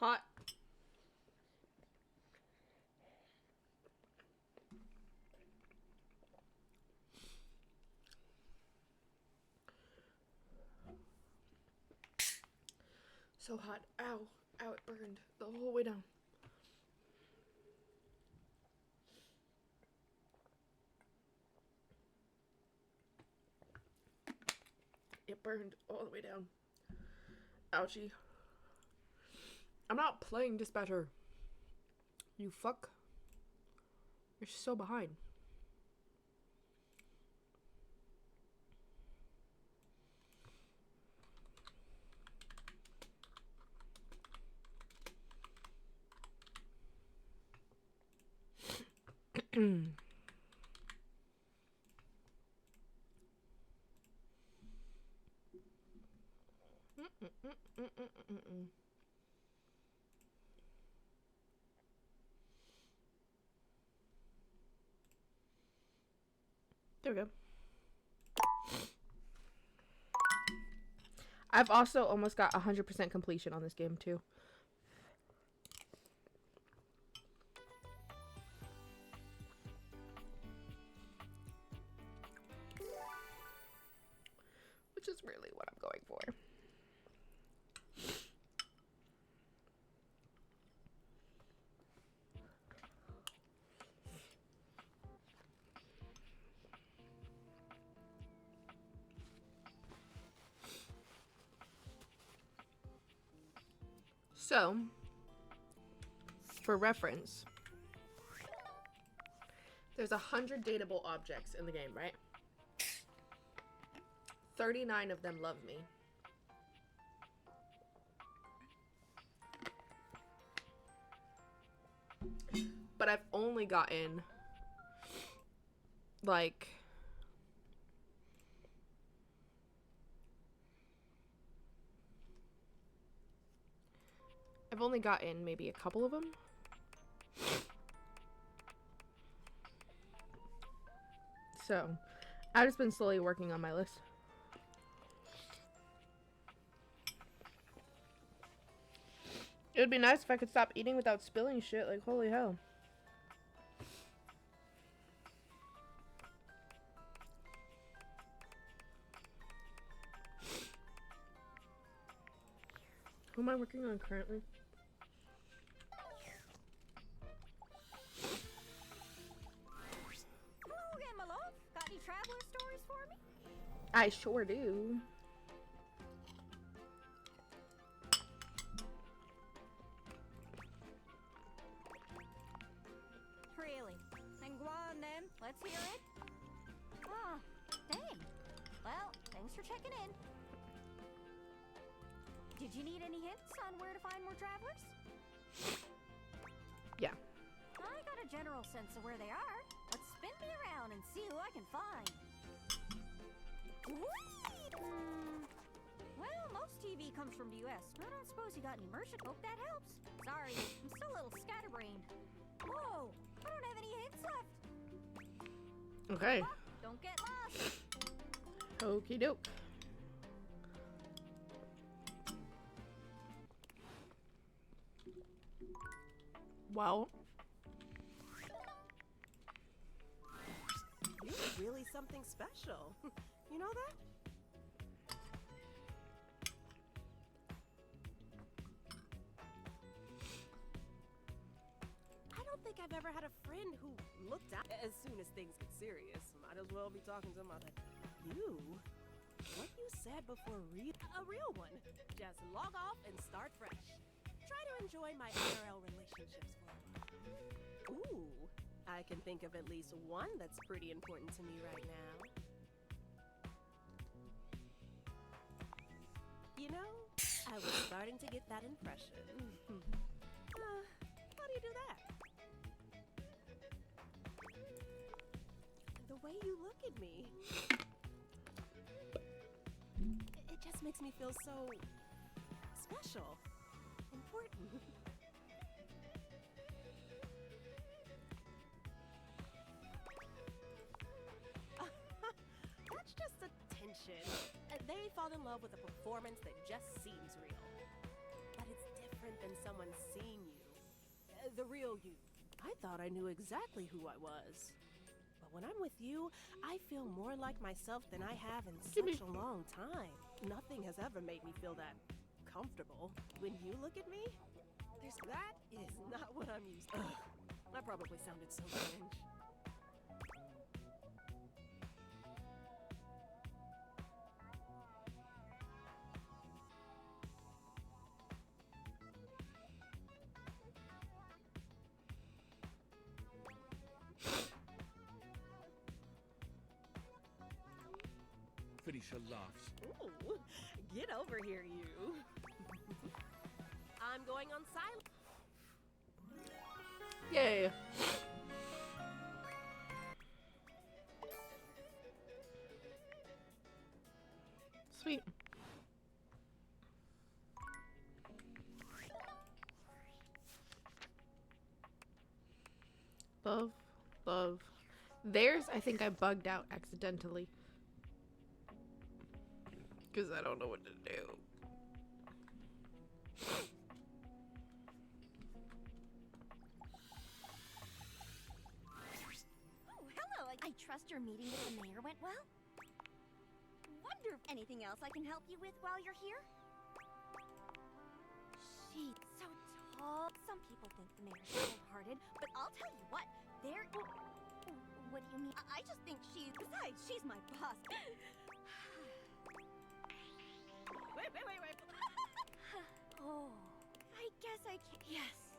Hot. So hot. Ow. Ow, it burned the whole way down. It burned all the way down. Ouchie. I'm not playing Dispatcher. You fuck. You're so behind. There we go. I've also almost got 100% completion on this game too. Which is really what I'm going for. So, for reference, there's 100 dateable objects in the game, right? 39 of them love me. But I've only gotten like I've only gotten maybe a couple of them. So, I've just been slowly working on my list. It would be nice if I could stop eating without spilling shit, like holy hell. Who am I working on currently? Hello again, my love. Got any traveler stories for me? I sure do. Really? Then go on then. Let's hear it. Ah, dang. Well, thanks for checking in. Did you need any hints on where to find more travelers? Yeah. I got a general sense of where they are. Let's spin me around and see who I can find. Well, most TV comes from the US. I don't suppose you got any merchant. Hope that helps. Sorry, I'm still a little scatterbrained. Whoa, I don't have any hints left. Okay. Oh, don't get lost. Okie doke. Well, You're really something special. You know that? I don't think I've ever had a friend who looked out as soon as things get serious. Might as well be talking to somebody. You? What you said before a real one. Just log off and start fresh. Try to enjoy my IRL relationships for a while. Ooh, I can think of at least one that's pretty important to me right now. You know, I was starting to get that impression. How do you do that? The way you look at me. It just makes me feel so special. Important. That's just attention. They fall in love with a performance that just seems real. But it's different. different than someone seeing you. The real you. I thought I knew exactly who I was. But when I'm with you, I feel more like myself than I have in such a long time. Nothing has ever made me feel that comfortable. When you look at me, that is not what I'm used to. I probably sounded so cringe. Finisher laughs. Ooh, get over here, you. I'm going on silent. Yay. Sweet. Love, love. Theirs, I think I bugged out accidentally. Because I don't know what to do. Oh, hello. I trust your meeting with the mayor went well? Wonder if anything else I can help you with while you're here? She's so tall. Some people think the mayor's cold-hearted, but I'll tell you what, there... What do you mean? I just think she's... Besides, she's my boss. Wait. Oh, I guess I can't... Yes.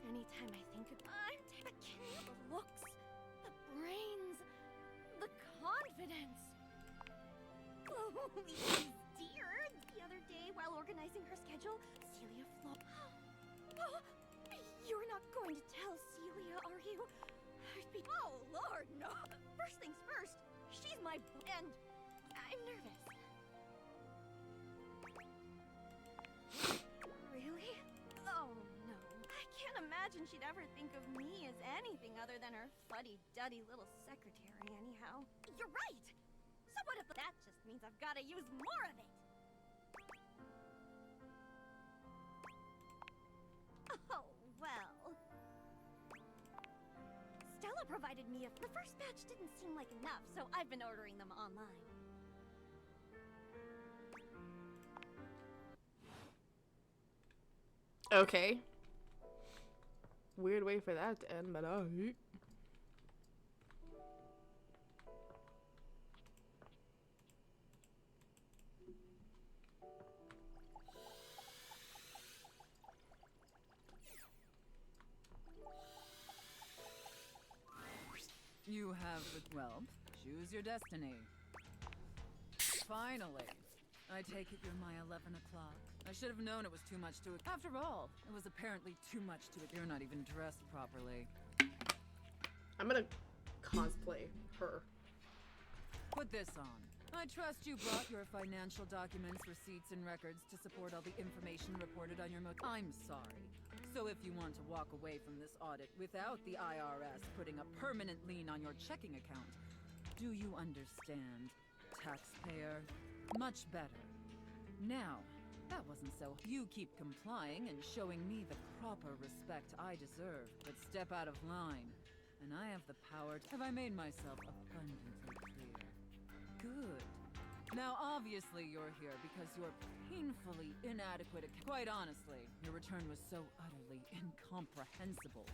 Anytime I think of... the looks, the brains, the confidence. Please, dear. The other day, while organizing her schedule, Celia Flo... Oh, you're not going to tell Celia, are you? Oh, Lord, no. First things first, she's my... And I'm nervous. Really? Oh, no. I can't imagine she'd ever think of me as anything other than her fuddy-duddy little secretary, anyhow. You're right! So what if that just means I've got to use more of it? Oh, well... Stella provided me the first batch didn't seem like enough, so I've been ordering them online. Okay. Weird way for that to end, but alright. You have well, choose your destiny. Finally. I take it you're my 11 o'clock. I should have known it was too much to... After all, it was apparently too much to... You're not even dressed properly. I'm gonna cosplay her. Put this on. I trust you brought your financial documents, receipts, and records to support all the information reported on your I'm sorry. So if you want to walk away from this audit without the IRS putting a permanent lien on your checking account, do you understand, taxpayer? Much better. Now, that wasn't so. You keep complying and showing me the proper respect I deserve, but step out of line, and I have the power to... Have I made myself abundantly clear? Good. Now, obviously you're here because you're painfully inadequate at... Quite honestly, your return was so utterly incomprehensible.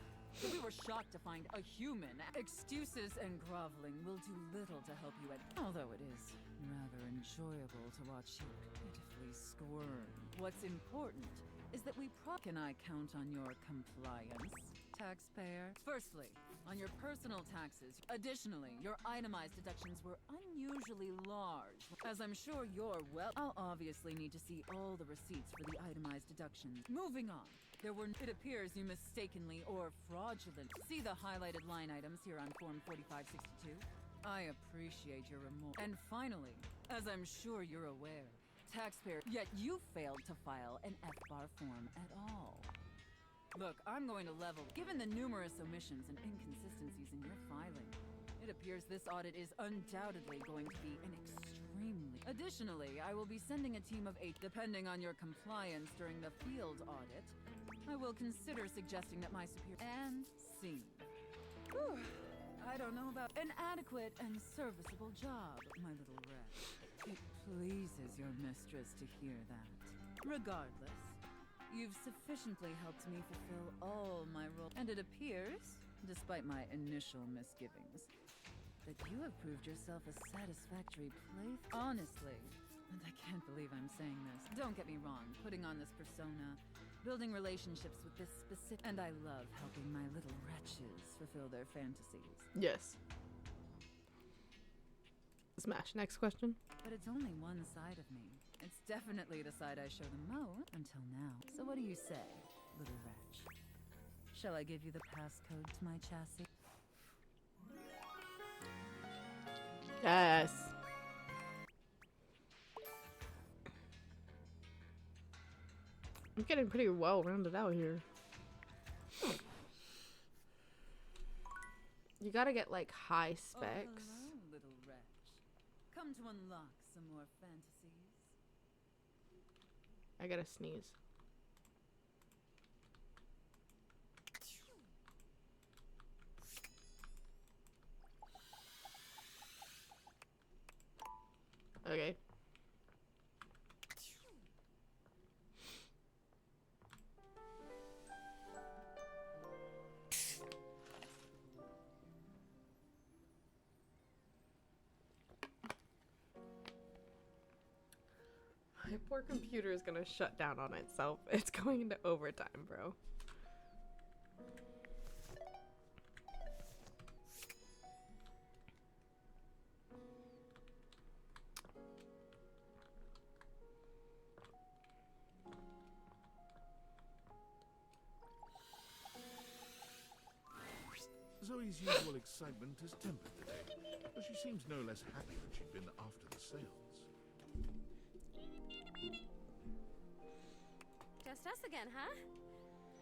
We were shocked to find a human. Excuses and groveling will do little to help you although it is rather enjoyable to watch you pitifully squirm. What's important is that can I count on your compliance, taxpayer? Firstly, on your personal taxes. Additionally, your itemized deductions were unusually large. As I'm sure you're I'll obviously need to see all the receipts for the itemized deductions. Moving on. It appears you mistakenly or fraudulent. See the highlighted line items here on Form 4562? I appreciate your remorse. And finally, as I'm sure you're aware, taxpayer, yet you failed to file an FBAR form at all. Look, I'm going to level. Given the numerous omissions and inconsistencies in your filing, It appears this audit is undoubtedly going to be an extremely... Additionally, I will be sending a team of 8, depending on your compliance during the field audit. I will consider suggesting that my superior... And scene. Whew. I don't know about an adequate and serviceable job, my little wretch. It pleases your mistress to hear that. Regardless, you've sufficiently helped me fulfill all my roles, and it appears, despite my initial misgivings, that you have proved yourself a satisfactory honestly, and I can't believe I'm saying this. Don't get me wrong, putting on this persona, building relationships with this specific... And I love helping my little wretches fulfill their fantasies. Yes. Smash. Next question. But it's only one side of me. It's definitely the side I show the most until now. So what do you say, little wretch? Shall I give you the passcode to my chassis? Yes. I'm getting pretty well rounded out here. You gotta get like high specs. Oh, hello, little wretch. Come to unlock some more fantasies. I gotta sneeze. Okay. My poor computer is gonna shut down on itself. It's going into overtime, bro. Zoe's usual excitement has tempered today, but she seems no less happy than she'd been after the sales. Just us again, huh?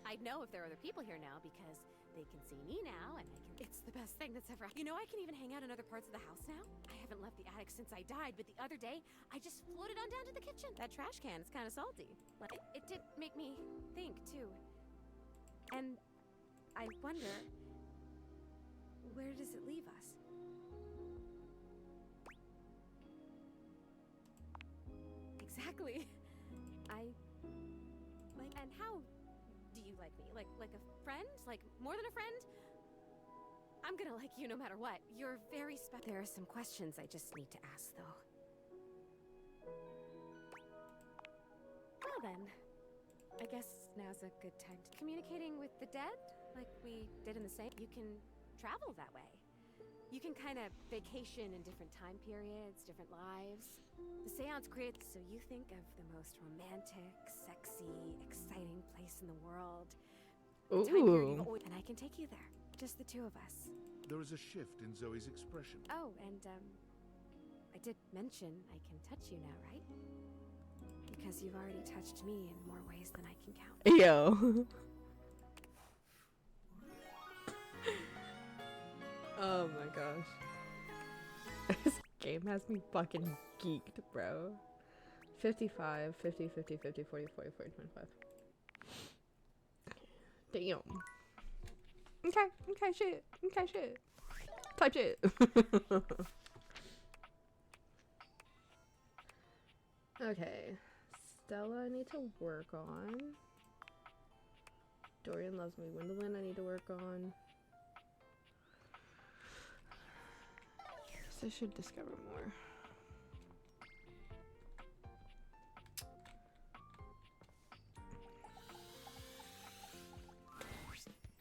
I'd know if there are other people here now because they can see me now and I can... It's the best thing that's ever... You know, I can even hang out in other parts of the house now. I haven't left the attic since I died, but the other day, I just floated on down to the kitchen. That trash can is kind of salty. Like, it did make me think, too. And I wonder, where does it leave us? Exactly. And how do you like me? Like a friend? Like more than a friend? I'm gonna like you no matter what. You're very special. There are some questions I just need to ask, though. Well then, I guess now's a good time to... Communicating with the dead? Like we did in the same... You can travel that way. You can kind of vacation in different time periods, different lives. The seance creates... So you think of the most romantic, sexy, exciting place in the world. The time period you've always... And I can take you there. Just the two of us. There is a shift in Zoe's expression. Oh, and I did mention I can touch you now, right? Because you've already touched me in more ways than I can count. Yo. Oh my gosh. This game has me fucking geeked, bro. 55, 50, 50, 50, 40, 40, 40, 25. Damn. Okay, shit. Okay, shit. Type shit. Okay. Stella, I need to work on. Dorian loves me. Gwendolyn, I need to work on. I should discover more.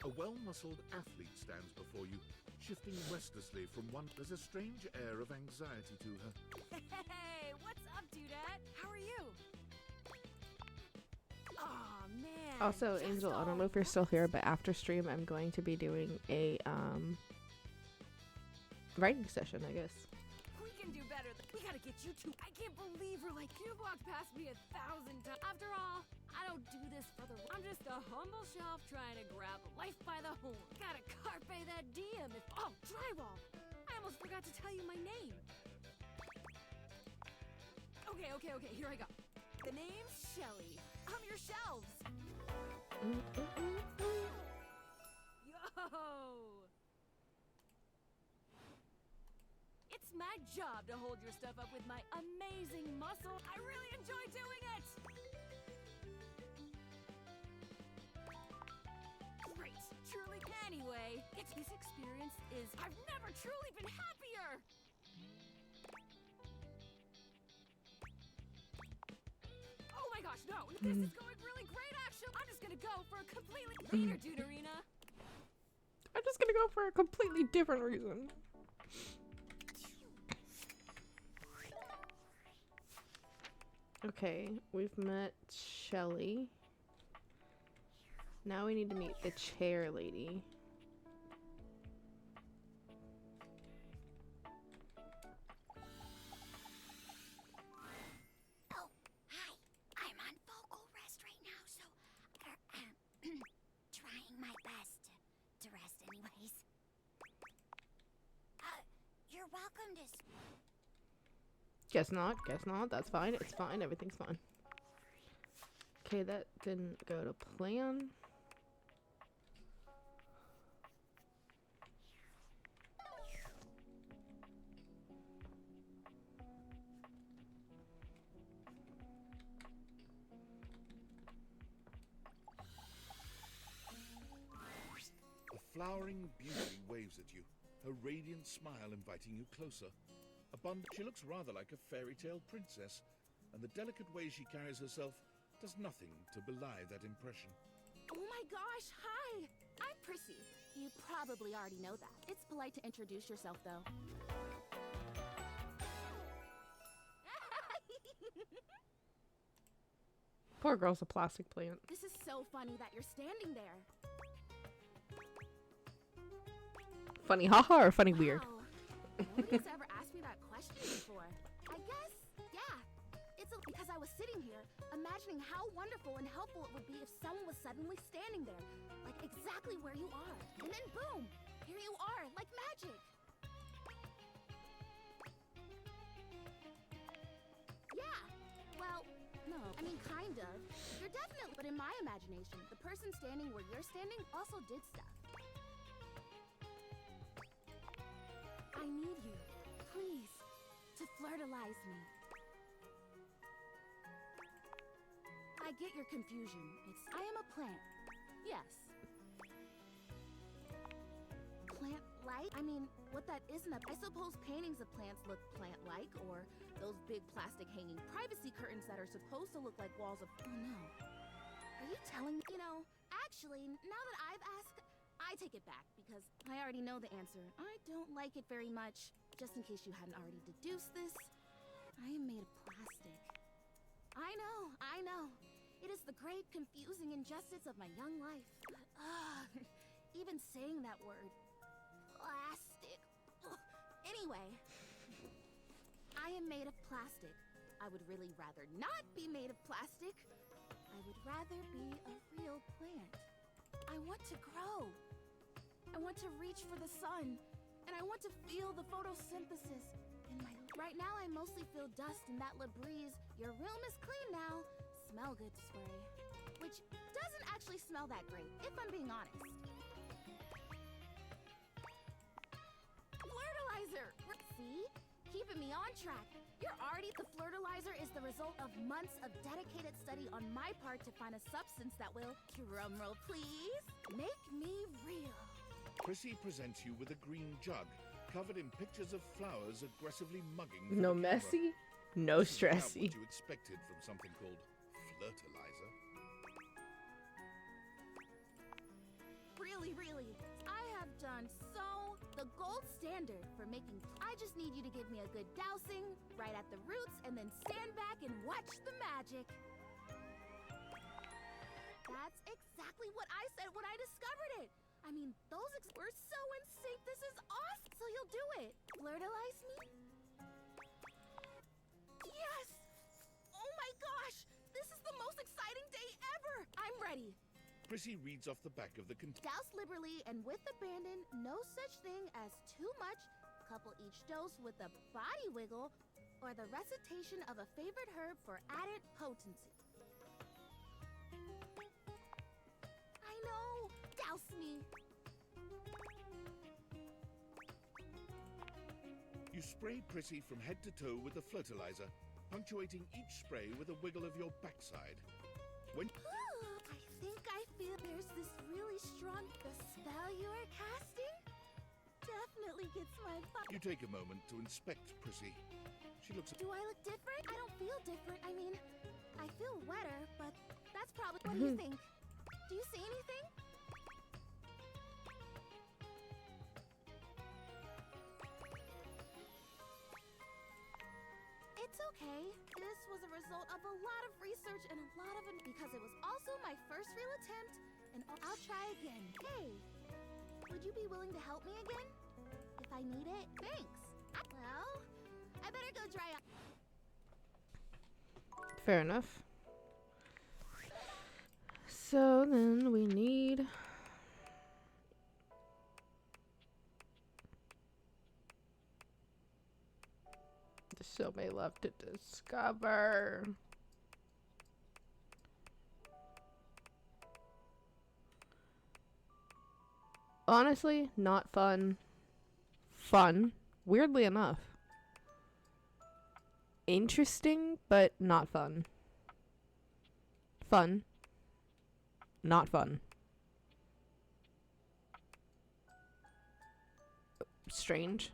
A well-muscled athlete stands before you, shifting restlessly from one... There's a strange air of anxiety to her. Hey, what's up, dudette? How are you? Aw, man. Also, Angel, I don't know if you're still here, but after stream, I'm going to be doing a writing session, I guess. We can do better. We gotta get you two. I can't believe we're like, you've walked past me 1,000 times. After all, I don't do this for the. I'm just a humble shelf trying to grab life by the horn. Gotta carpe that diem. Oh, drywall. I almost forgot to tell you my name. Okay, here I go. The name's Shelly. I'm your shelves. Yo! It's my job to hold your stuff up with my amazing muscle. I really enjoy doing it! Great, truly. Anyway, this experience is. I've never truly been happier! Oh my gosh, no! This is going really great, actually! I'm just gonna go for a completely. Later, Duderina! I'm just gonna go for a completely different reason. Okay, we've met Shelly. Now we need to meet the chair lady. Oh, hi. I'm on vocal rest right now, so trying my best to rest anyways. You're welcome to. Guess not, guess not. That's fine. It's fine. Everything's fine. Okay, that didn't go to plan. A flowering beauty waves at you, her radiant smile inviting you closer. She looks rather like a fairy tale princess, and the delicate way she carries herself does nothing to belie that impression. Oh my gosh, hi! I'm Prissy. You probably already know that. It's polite to introduce yourself, though. Poor girl's a plastic plant. This is so funny that you're standing there. Funny haha or funny weird? Wow. Nobody's ever asked me that question before. I guess, yeah. It's because I was sitting here, imagining how wonderful and helpful it would be if someone was suddenly standing there, like exactly where you are. And then boom, here you are, like magic. Yeah, well, no, I mean kind of. You're definitely, but in my imagination, the person standing where you're standing also did stuff. I need you, please, to flirtalize me. I get your confusion. I am a plant. Yes. Plant-like? I mean, what that isn't I suppose paintings of plants look plant-like, or those big plastic hanging privacy curtains that are supposed to look like walls of. Oh no. Are you telling me? You know, actually, now that I've asked, I take it back, because I already know the answer. I don't like it very much. Just in case you hadn't already deduced this, I am made of plastic. I know. It is the great, confusing injustice of my young life. Even saying that word. Plastic. Anyway, I am made of plastic. I would really rather not be made of plastic. I would rather be a real plant. I want to grow. I want to reach for the sun, and I want to feel the photosynthesis in my. Right now, I mostly feel dust in that Labreeze. Your room is clean now. Smell good spray, which doesn't actually smell that great, if I'm being honest. Flirtalizer. See, keeping me on track. You're already. The flirtalizer is the result of months of dedicated study on my part to find a substance that will. Drumroll, please. Make me real. Prissy presents you with a green jug, covered in pictures of flowers aggressively mugging. for No the camera. messy, no This is about stressy. What you expected from something called flirtalizer. Really, I have done so. The gold standard for making. I just need you to give me a good dousing right at the roots, and then stand back and watch the magic. That's exactly what I said when I discovered it. I mean, we're so in sync. This is awesome. So you'll do it. Flirtalize me? Yes! Oh my gosh! This is the most exciting day ever! I'm ready. Prissy reads off the back of the container. Douse liberally and with abandon, no such thing as too much. Couple each dose with a body wiggle or the recitation of a favorite herb for added potency. I know! Douse me! You spray Prissy from head to toe with the fertilizer, punctuating each spray with a wiggle of your backside. When I think I feel there's this really strong the spell you're casting definitely gets my butt. you take a moment to inspect Prissy, she looks. Do I look different? I don't feel different. I mean, I feel wetter, but that's probably. What do you think? Do you see anything? It's okay. This was a result of a lot of research and a lot of because it was also my first real attempt, and I'll try again. Hey, would you be willing to help me again? If I need it, thanks. Well, I better go dry up. Fair enough. So then we need... There's so many left to discover. Honestly, not fun. Fun, weirdly enough. Interesting, but not fun. Fun, not fun. Strange.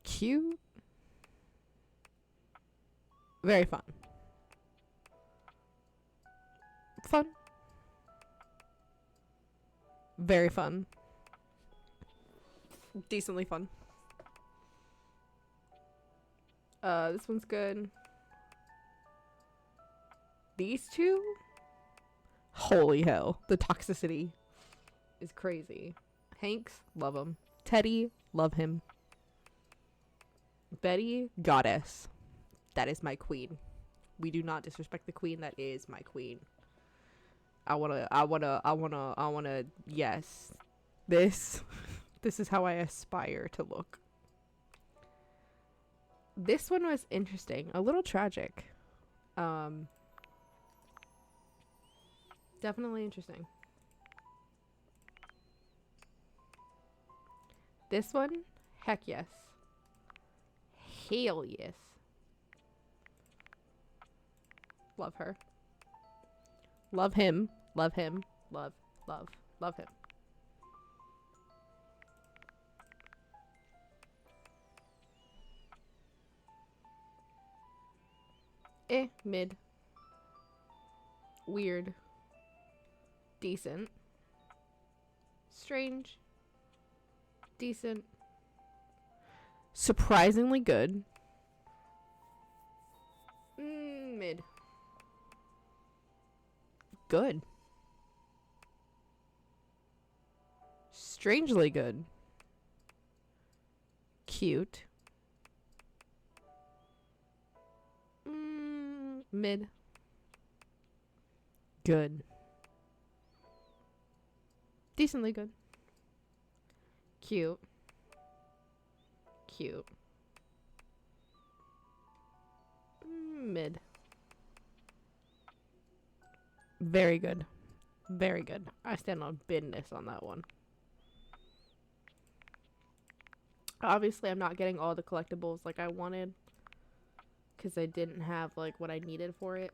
Cute. Very fun. Fun. Very fun. Decently fun. This one's good. These two? Holy hell. The toxicity is crazy. Hanks, love him. Teddy, love him. Betty, goddess. That is my queen. We do not disrespect the queen. That is my queen. I wanna, yes. This is how I aspire to look. This one was interesting. A little tragic. Definitely interesting. This one, heck yes. Hell yes. Love her. Love him. Love him. Love him. Mid. Weird. Decent. Strange. Decent. Surprisingly good. Mid. Good. Strangely good. Cute. Mid. Good. Decently good. Cute. Cute. Mid. Very good. Very good. I stand on business on that one. Obviously, I'm not getting all the collectibles like I wanted, because I didn't have like what I needed for it.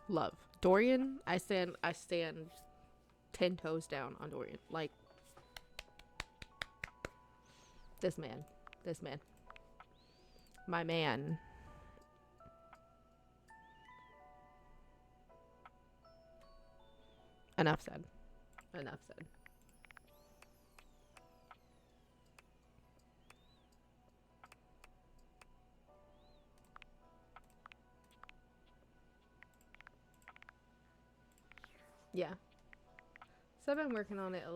Love. Dorian, I stand 10 toes down on Dorian. Like, this man. My man. Enough said. Yeah. So I've been working on it a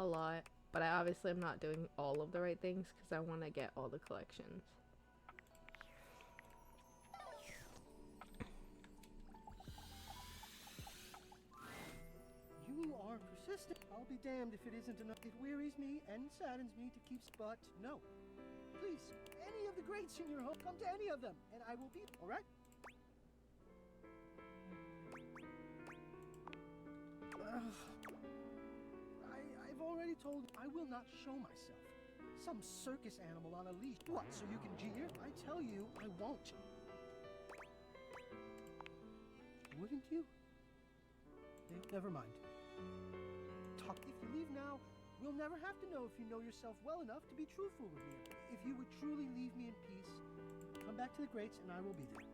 lot, but I obviously am not doing all of the right things because I want to get all the collections. You are persistent. I'll be damned if it isn't enough. It wearies me and saddens me to keep, but no. Please, any of the greats in your home, come to any of them, and I will be, alright? I've already told you, I will not show myself. Some circus animal on a leash. What, so you can jeer? I tell you, I won't. Wouldn't you? Never mind. Talk. If you leave now, we'll never have to know if you know yourself well enough to be truthful with me. If you would truly leave me in peace, come back to the Greats and I will be there.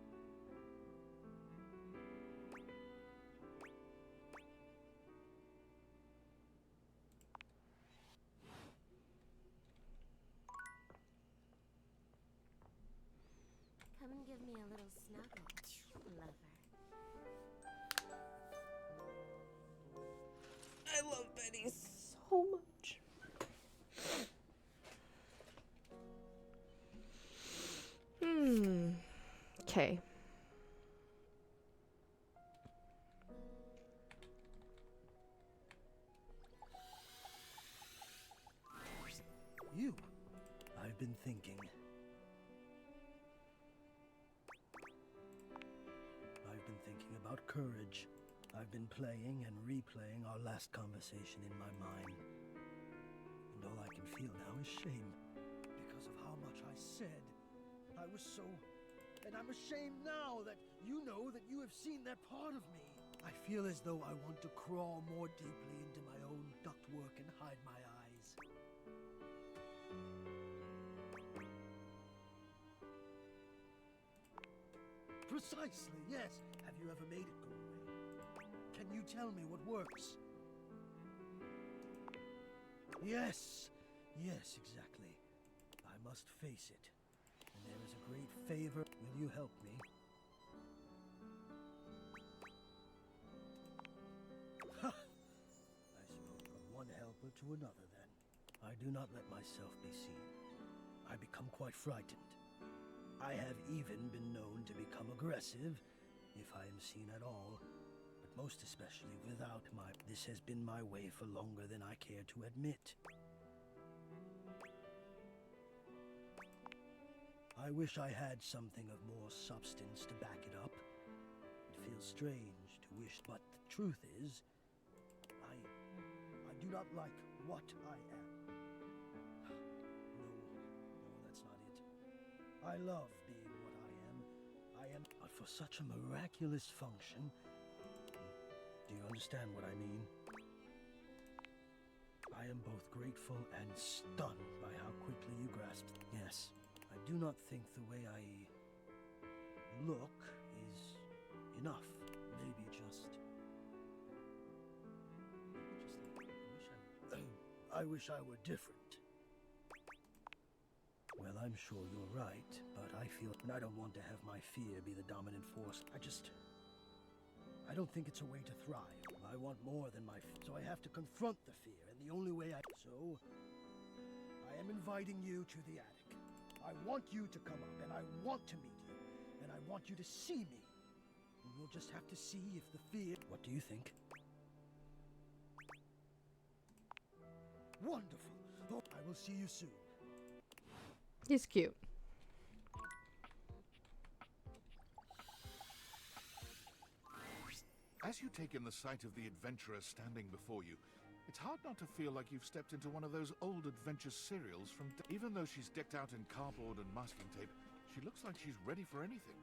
Come and give me a little snuggle, lover. I love Betty so much. Okay. You. I've been thinking. I've been thinking about courage. I've been playing and replaying our last conversation in my mind. And all I can feel now is shame. Because of how much I said. I was so... And I'm ashamed now that you know that you have seen that part of me. I feel as though I want to crawl more deeply into my own ductwork and hide my eyes. Precisely, yes. Have you ever made it go away? Can you tell me what works? Yes, yes, exactly. I must face it. And there is a great favor. Will you help me? Ha! I suppose from one helper to another then. I do not let myself be seen. I become quite frightened. I have even been known to become aggressive, if I am seen at all, but most especially without my... This has been my way for longer than I care to admit. I wish I had something of more substance to back it up. It feels strange to wish, but the truth is, I do not like what I am. No, that's not it. I love being what I am. But for such a miraculous function... Do you understand what I mean? I am both grateful and stunned by how quickly you grasped. Yes, I do not think the way I look is enough. Maybe just I wish I were different. Well, I'm sure you're right, but I don't want to have my fear be the dominant force. I don't think it's a way to thrive. I want more than my fear, so I have to confront the fear, and the only way So, I am inviting you to the attic. I want you to come up, and I want to meet you, and I want you to see me. And we'll just have to see if the fear... What do you think? Wonderful. Oh, I will see you soon. He's cute. As you take in the sight of the adventurer standing before you, it's hard not to feel like you've stepped into one of those old adventure serials from... Even though she's decked out in cardboard and masking tape, she looks like she's ready for anything.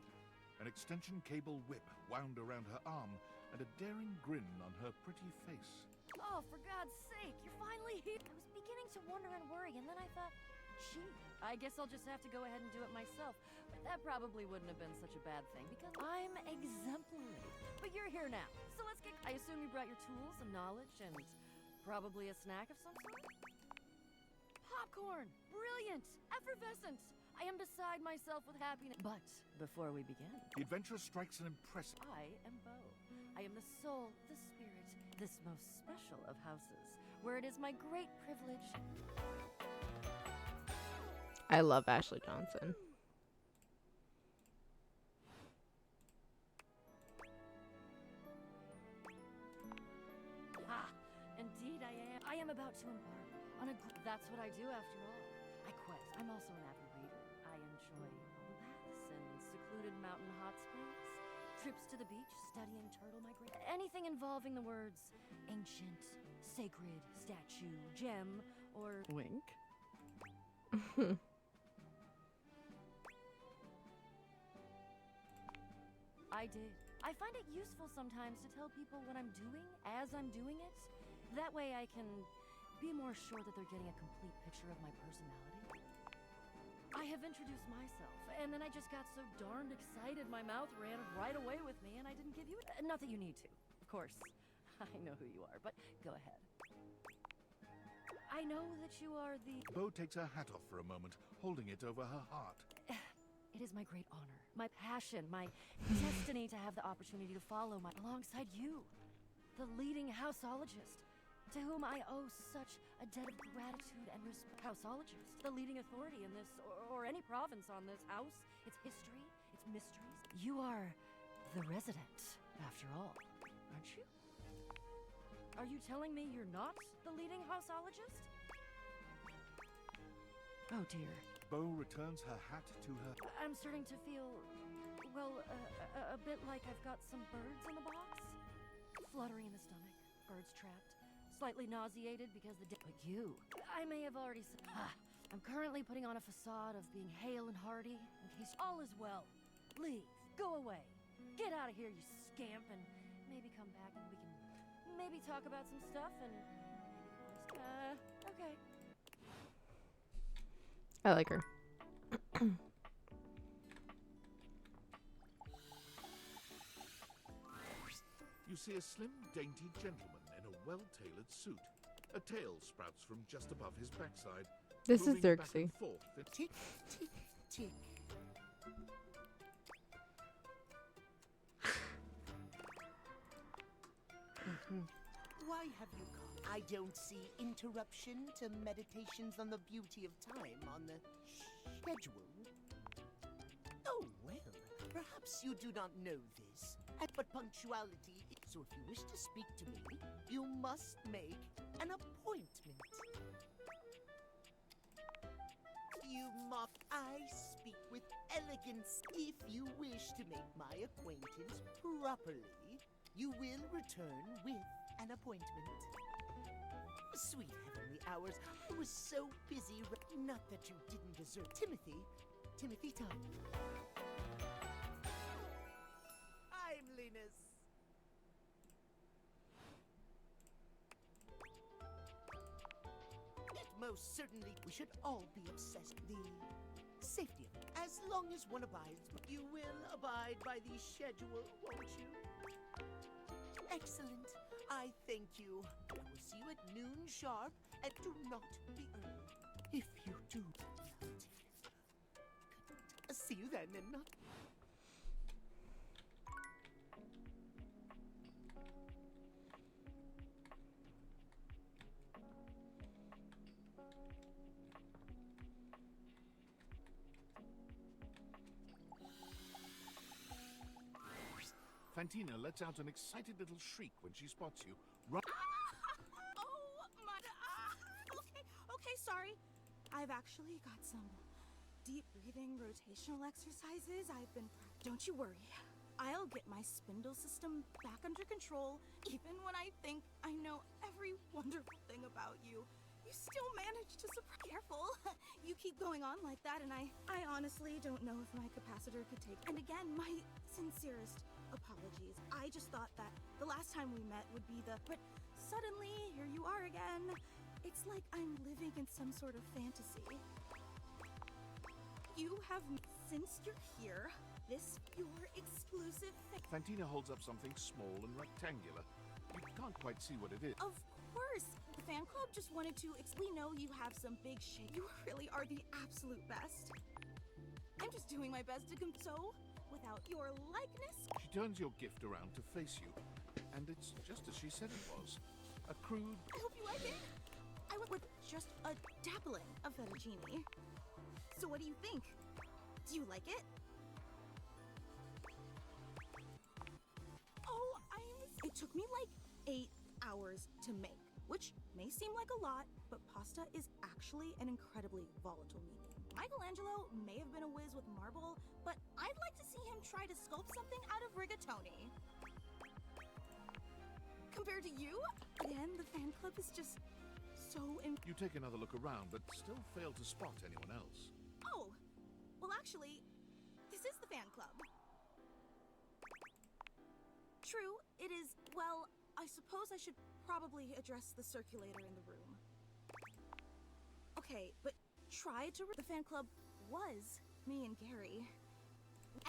An extension cable whip wound around her arm and a daring grin on her pretty face. Oh, for God's sake, you're finally here. I was beginning to wonder and worry, and then I thought, gee, I guess I'll just have to go ahead and do it myself. But that probably wouldn't have been such a bad thing, because I'm exemplary. But you're here now, so let's get... I assume you brought your tools and knowledge and probably a snack of some sort? Popcorn! Brilliant! Effervescent! I am beside myself with happiness. But before we begin... The adventurer strikes an impressive... I am Bo. I am the soul, the spirit, this most special of houses, where it is my great privilege. I love Ashley Johnson. Ah, indeed I am. I am about to embark on a. That's what I do after all. I quest. I'm also an avid reader. I enjoy bubble baths and secluded mountain hot springs, trips to the beach, studying turtle migration, anything involving the words ancient, sacred, statue, gem, or Wink. I did. I find it useful sometimes to tell people what I'm doing as I'm doing it. That way I can be more sure that they're getting a complete picture of my personality. I have introduced myself, and then I just got so darned excited my mouth ran right away with me, and I didn't give you it. Not that you need to, of course. I know who you are, but go ahead. I know that you are the... Bo takes her hat off for a moment, holding it over her heart. It is my great honor, my passion, my destiny to have the opportunity to follow alongside you, the leading houseologist, to whom I owe such a debt of gratitude and respect. Houseologist, the leading authority in this, or any province on this house, its history, its mysteries. You are the resident, after all, aren't you? Are you telling me you're not the leading houseologist? Oh dear. Bo returns her hat to her. I'm starting to feel, well, a bit like I've got some birds in the box. Fluttering in the stomach, birds trapped, slightly nauseated because the but you. I may have already said, I'm currently putting on a facade of being hale and hearty in case all is well. Leave, go away, get out of here, you scamp, and maybe come back and we can maybe talk about some stuff and okay. I like her. You see a slim, dainty gentleman in a well-tailored suit. A tail sprouts from just above his backside. This is moving back Xerxes. and forth in- Tick, tick, tick. Why have you come? I don't see interruption to meditations on the beauty of time on the schedule. Oh, well, perhaps you do not know this, but punctuality. So if you wish to speak to me, you must make an appointment. You must. I speak with elegance. If you wish to make my acquaintance properly, you will return with an appointment. Sweet heavenly hours, I was so busy. Not that you didn't deserve Timothy time. Timeliness. Most certainly, we should all be obsessed with the safety of it. As long as one abides, you will abide by the schedule, won't you? Excellent. I thank you. I will see you at noon sharp, and do not be early. If you do, see you then, and not. Fantina lets out an excited little shriek when she spots you. Run. Oh my. Okay, sorry. I've actually got some deep breathing rotational exercises I've been. Don't you worry. I'll get my spindle system back under control, even when I think I know every wonderful thing about you. You still manage to surprise. Careful. You keep going on like that, and I honestly don't know if my capacitor could take. And again, my sincerest apologies. I just thought that the last time we met would be but suddenly here you are again. It's like I'm living in some sort of fantasy. You have, since you're here, this your exclusive thing. Fantina holds up something small and rectangular. You can't quite see what it is. Of course, the fan club just wanted to. We know you have some big shit. You really are the absolute best. I'm just doing my best to so without your likeness. She turns your gift around to face you. And it's just as she said it was. A crude, I hope you like it. I went with just a dabbling of fettuccine. So what do you think? Do you like it? Oh, it took me like 8 hours to make, which may seem like a lot, but pasta is actually an incredibly volatile medium. Michelangelo may have been a whiz with marble, but I'd like to see him try to sculpt something out of rigatoni. Compared to you, again, the fan club is just so you take another look around, but still fail to spot anyone else. Oh, well actually, this is the fan club. True, it is, well, I suppose I should probably address the circulator in the room. Okay, but the fan club was me and Gary.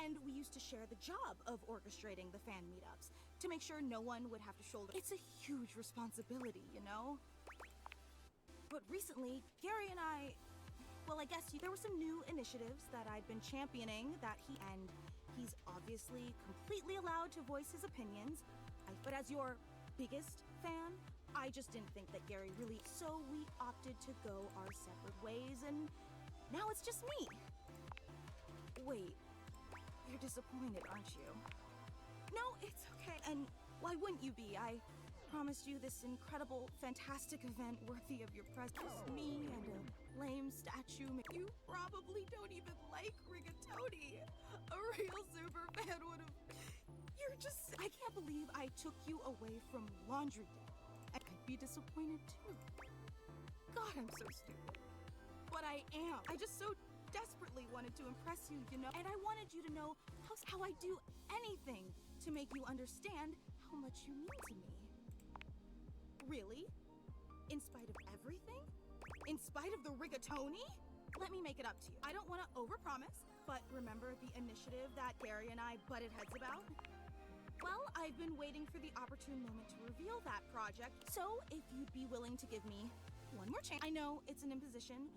And we used to share the job of orchestrating the fan meetups to make sure no one would have to shoulder. It's a huge responsibility, you know? But recently, Gary and I, well, I guess there were some new initiatives that I'd been championing and he's obviously completely allowed to voice his opinions. But as your biggest fan, I just didn't think that Gary really, so we opted to go our separate ways, and now it's just me. Wait, you're disappointed, aren't you? No, it's okay, and why wouldn't you be? I promised you this incredible, fantastic event worthy of your presence. Me and a lame statue. You probably don't even like rigatoni. A real super fan would have. I can't believe I took you away from laundry day. I'd be disappointed too. God, I'm so stupid. But I am. I just so desperately wanted to impress you, you know? And I wanted you to know how I do anything to make you understand how much you mean to me. Really? In spite of everything? In spite of the rigatoni? Let me make it up to you. I don't want to overpromise, but remember the initiative that Gary and I butted heads about? Well, I've been waiting for the opportune moment to reveal that project, so if you'd be willing to give me one more chance. I know it's an imposition,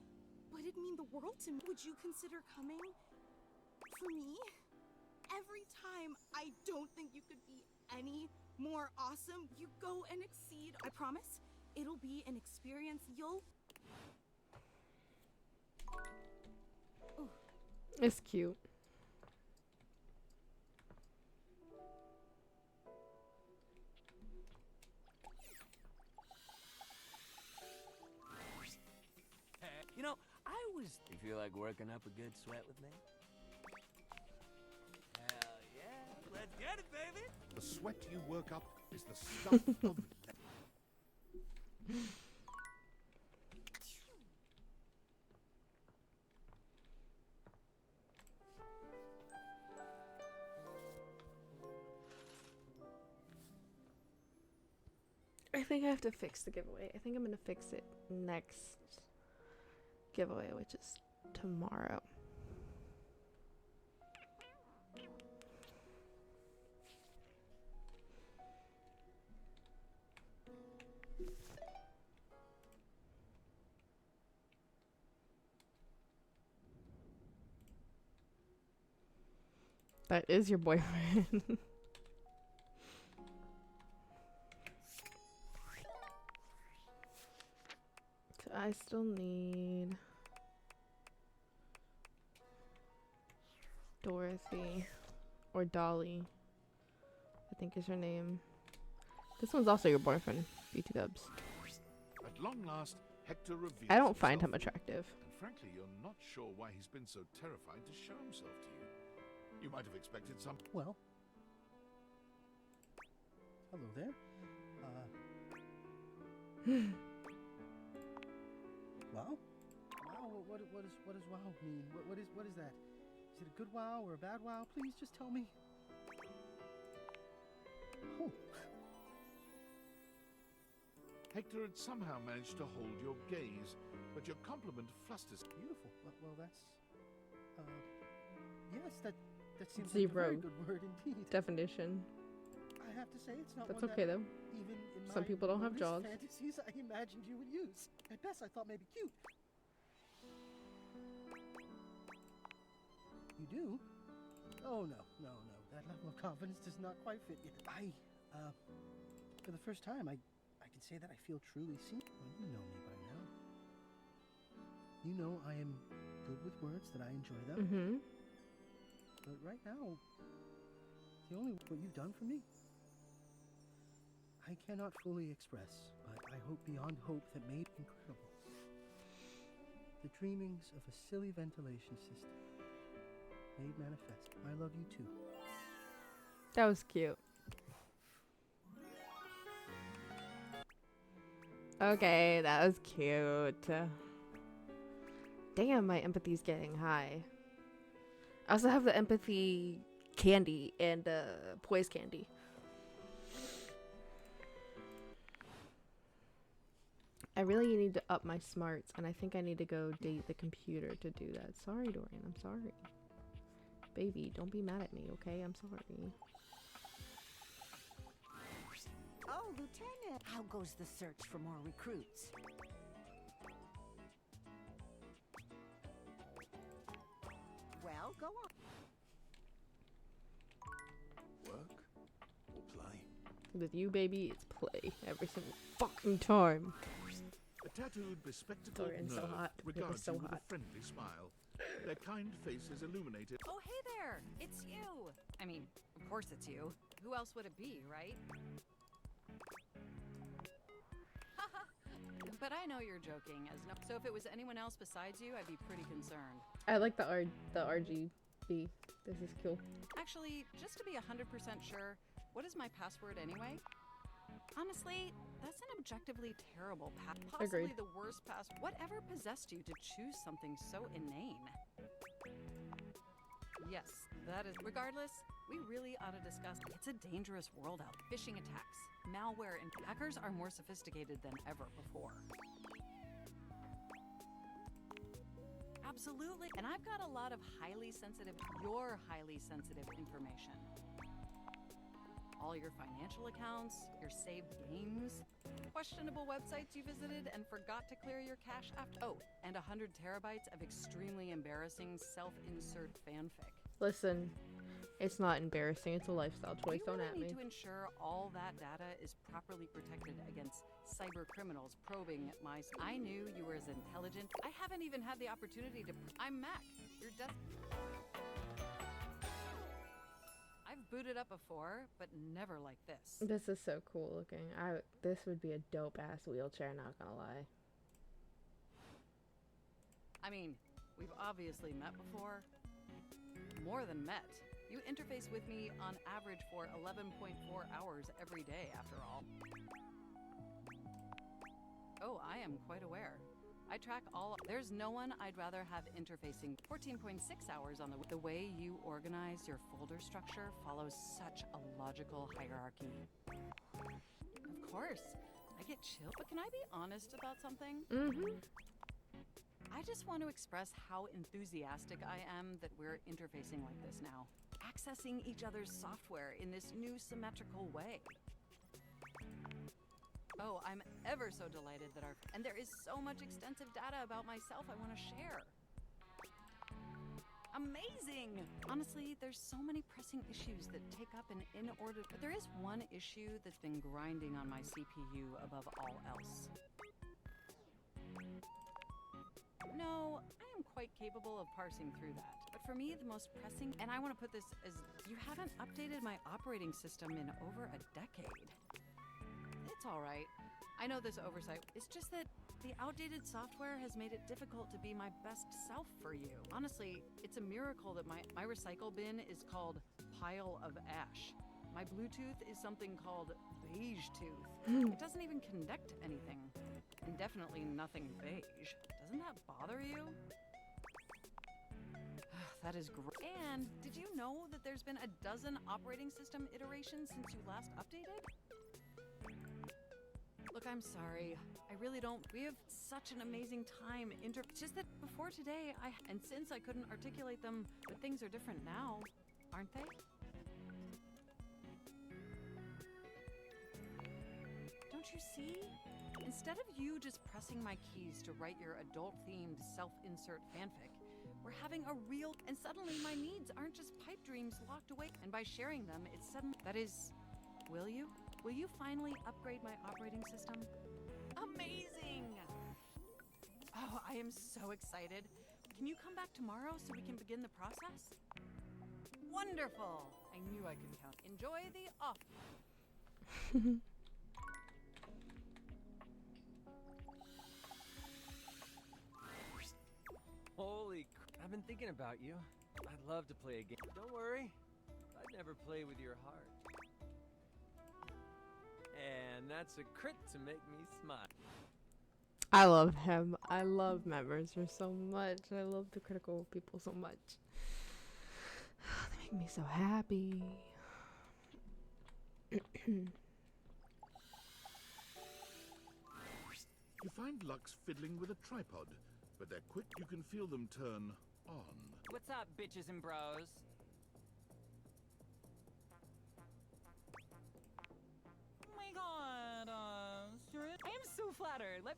but it'd mean the world to me. Would you consider coming for me? Every time I don't think you could be any more awesome, you go and exceed. I promise, it'll be an experience you'll... Ooh. It's cute. You know, I was... You feel like working up a good sweat with me? Hell yeah, let's get it, baby! The sweat you work up is the stuff of... I think I have to fix the giveaway. I think I'm gonna fix it next giveaway, which is tomorrow. That is your boyfriend. So I still need Dorothy or Dolly, I think is her name. This one's also your boyfriend, BT Dubs. At long last, Hector reveals I don't find him himself, attractive. and frankly, you're not sure why he's been so terrified to show himself to you. You might have expected some... Well. Hello there. Wow? Wow, what does wow mean? What is that? Is it a good wow or a bad wow? Please just tell me. Oh. Hector had somehow managed to hold your gaze, but your compliment flusters... Beautiful. Well, that's... Yes, that seems like a Zero very good word indeed. definition. I have to say, it's not That's one okay that though. even in Some my people don't have wildest jaws. fantasies I imagined you would use. At best, I thought maybe cute. You do? Oh, no. That level of confidence does not quite fit yet. For the first time, I can say that I feel truly seen. Well, you know me by now. You know I am good with words, that I enjoy them. Mm-hmm. But right now, the only what you've done for me, I cannot fully express, but I hope beyond hope that made incredible. The dreamings of a silly ventilation system made manifest. I love you too. That was cute. Okay, that was cute. Damn, my empathy's getting high. I also have the empathy candy and poise candy. I really need to up my smarts, and I think I need to go date the computer to do that. Sorry, Dorian, I'm sorry. Baby, don't be mad at me, okay? I'm sorry. Oh, Lieutenant! How goes the search for more recruits? Well, go on. Work or play? With you, baby, it's play every single fucking time. A tattooed, bespectacled Dorian's so nerd hot. It was regards so you with hot. a friendly smile. Their kind faces illuminated. Oh, hey there! It's you! I mean, of course it's you. Who else would it be, right? But I know you're joking, so if it was anyone else besides you, I'd be pretty concerned. I like the RGB. This is cool. Actually, just to be 100% sure, what is my password anyway? Honestly, that's an objectively terrible possibly Agreed. the worst password. Whatever possessed you to choose something so inane? Yes, that is. Regardless, we really ought to discuss. It's a dangerous world out. Phishing attacks, malware, and hackers are more sophisticated than ever before. Absolutely. And I've got a lot of your highly sensitive information. All your financial accounts, your saved games, questionable websites you visited and forgot to clear your cache after. Oh, and 100 terabytes of extremely embarrassing self-insert fanfic. Listen, it's not embarrassing. It's a lifestyle choice. We Don't really at me. need to ensure all that data is properly protected against cyber criminals probing I knew you were as intelligent. I haven't even had the opportunity to. I'm Mac. Your desk. I've booted up before, but never like this. This is so cool looking. This would be a dope ass wheelchair, not gonna lie. I mean, we've obviously met before. More than met. You interface with me on average for 11.4 hours every day, after all. Oh, I am quite aware. I track all. There's no one I'd rather have interfacing 14.6 hours on the way you organize your folder structure follows such a logical hierarchy. Of course, I get chill, but can I be honest about something? Mm-hmm. I just want to express how enthusiastic I am that we're interfacing like this now. Accessing each other's software in this new symmetrical way. Oh, I'm ever so delighted that and there is so much extensive data about myself I want to share. Amazing! Honestly, there's so many pressing issues that take up an inordinate, but there is one issue that's been grinding on my CPU above all else. No, I am quite capable of parsing through that. But for me, the most pressing, and I want to put this as, you haven't updated my operating system in over a decade. It's all right. I know this oversight. It's just that the outdated software has made it difficult to be my best self for you. Honestly, it's a miracle that my recycle bin is called Pile of Ash. My Bluetooth is something called Beige Tooth. It doesn't even connect to anything. And definitely nothing beige. Doesn't that bother you? That is great. And did you know that there's been a dozen operating system iterations since you last updated? Look, I'm sorry. I really don't. We have such an amazing time. It's just that before today, and since I couldn't articulate them, but things are different now, aren't they? Don't you see? Instead of you just pressing my keys to write your adult-themed self-insert fanfic, we're having a real, and suddenly my needs aren't just pipe dreams locked away. And by sharing them, it's suddenly, that is, will you? Will you finally upgrade my operating system? Amazing! Oh, I am so excited. Can you come back tomorrow so we can begin the process? Wonderful! I knew I could count. Enjoy the off. Holy I've been thinking about you. I'd love to play a game. Don't worry. I'd never play with your heart. And that's a crit to make me smile. I love him. I love Members so much. I love the critical people so much. They make me so happy. You find Lux fiddling with a tripod, but they're quick. You can feel them turn on. What's up, bitches and bros? Oh my god, I am so flattered. Let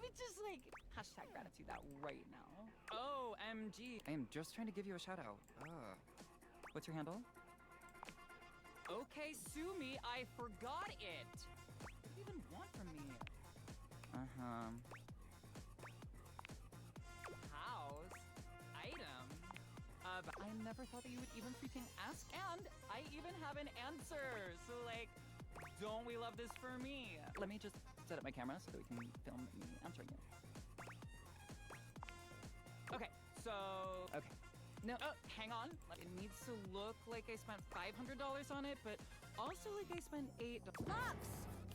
me just like hashtag gratitude that right now. OMG. I am just trying to give you a shout out. What's your handle? Okay, sue me, I forgot it. What do you even want from me? House. Item. I never thought that you would even freaking ask, and I even have an answer. So like, don't we love this for me? Let me just set up my camera so that we can film me answering it. Okay, so... Okay. No, hang on. It needs to look like I spent $500 on it, but also like I spent $8. Lux!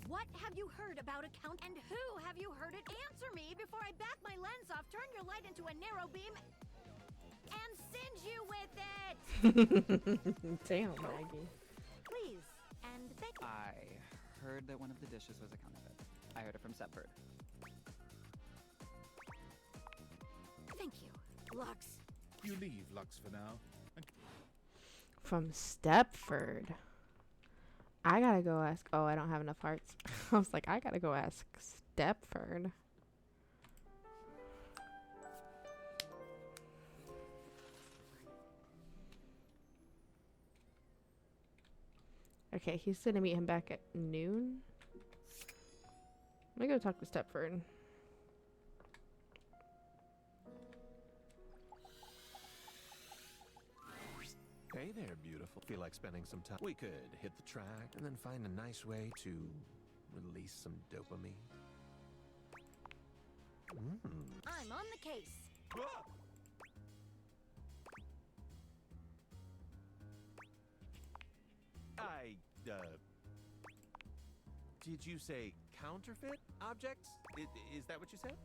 What have you heard about account and who have you heard it? Answer me before I back my lens off, turn your light into a narrow beam, and singe you with it! Damn, Maggie. Please, and thank you. I heard that one of the dishes was a counterfeit. I heard it from Stepford. Thank you, Lux. You leave Lux for now. From Stepford. I gotta go ask. Oh, I don't have enough hearts. I was like, I gotta go ask Stepford. Okay, he's gonna meet him back at noon. Let me go talk to Stepford. Hey there, beautiful. Feel like spending some time? We could hit the track and then find a nice way to release some dopamine. I'm on the case. Did you say counterfeit objects? Is that what you said?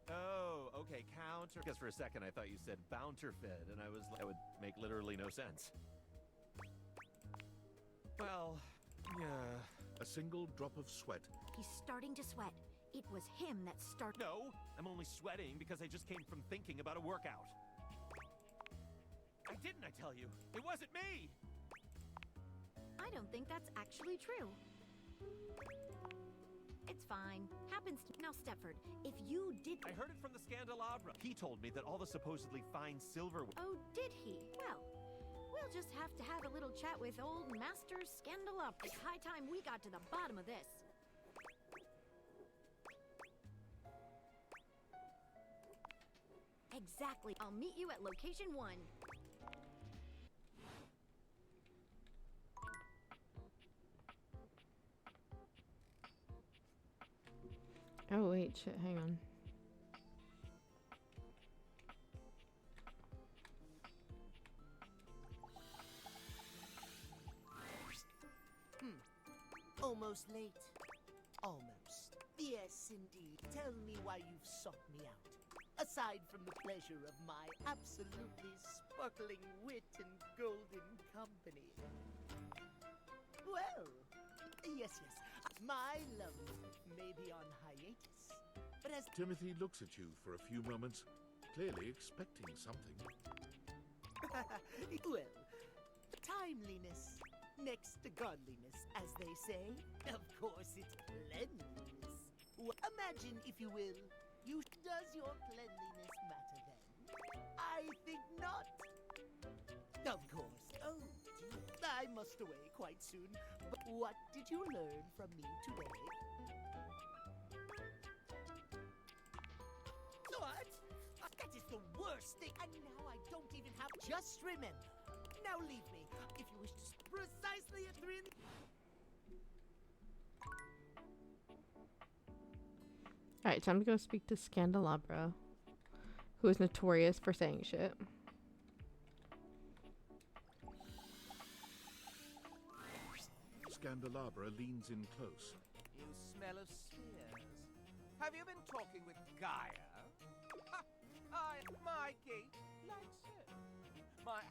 Oh, okay, counter. Because for a second I thought you said bounterfeit, and I was like, that would make literally no sense. Well, yeah. A single drop of sweat. He's starting to sweat. It was him that started. No, I'm only sweating because I just came from thinking about a workout. Didn't I tell you? It wasn't me! I don't think that's actually true. It's fine. Happens to... Now, Stepford, if you did... I heard it from the Scandelabra. He told me that all the supposedly fine silver... Oh, did he? Well, we'll just have to have a little chat with old Master Scandelabra. It's high time we got to the bottom of this. Exactly. I'll meet you at location 1. Oh, wait, shit, hang on. Almost late. Almost. Yes, indeed. Tell me why you've sought me out. Aside from the pleasure of my absolutely sparkling wit and golden company. Well, yes. My love may be on hiatus, but as Timothy looks at you for a few moments, clearly expecting something. well, timeliness next to godliness, as they say. Of course, it's cleanliness. Imagine, if you will, does your cleanliness matter then? I think not. Of course. Oh, I must away quite soon. But what did you learn from me today? What? That is the worst thing. And now I don't even have. Just remember. Now leave me. If you wish to. Precisely at 3 in the. Alright, time to go speak to Scandelabra, who is notorious for saying shit. Scandelabra leans in close. You smell of spears. Have you been talking with Gaia? My gate, like so.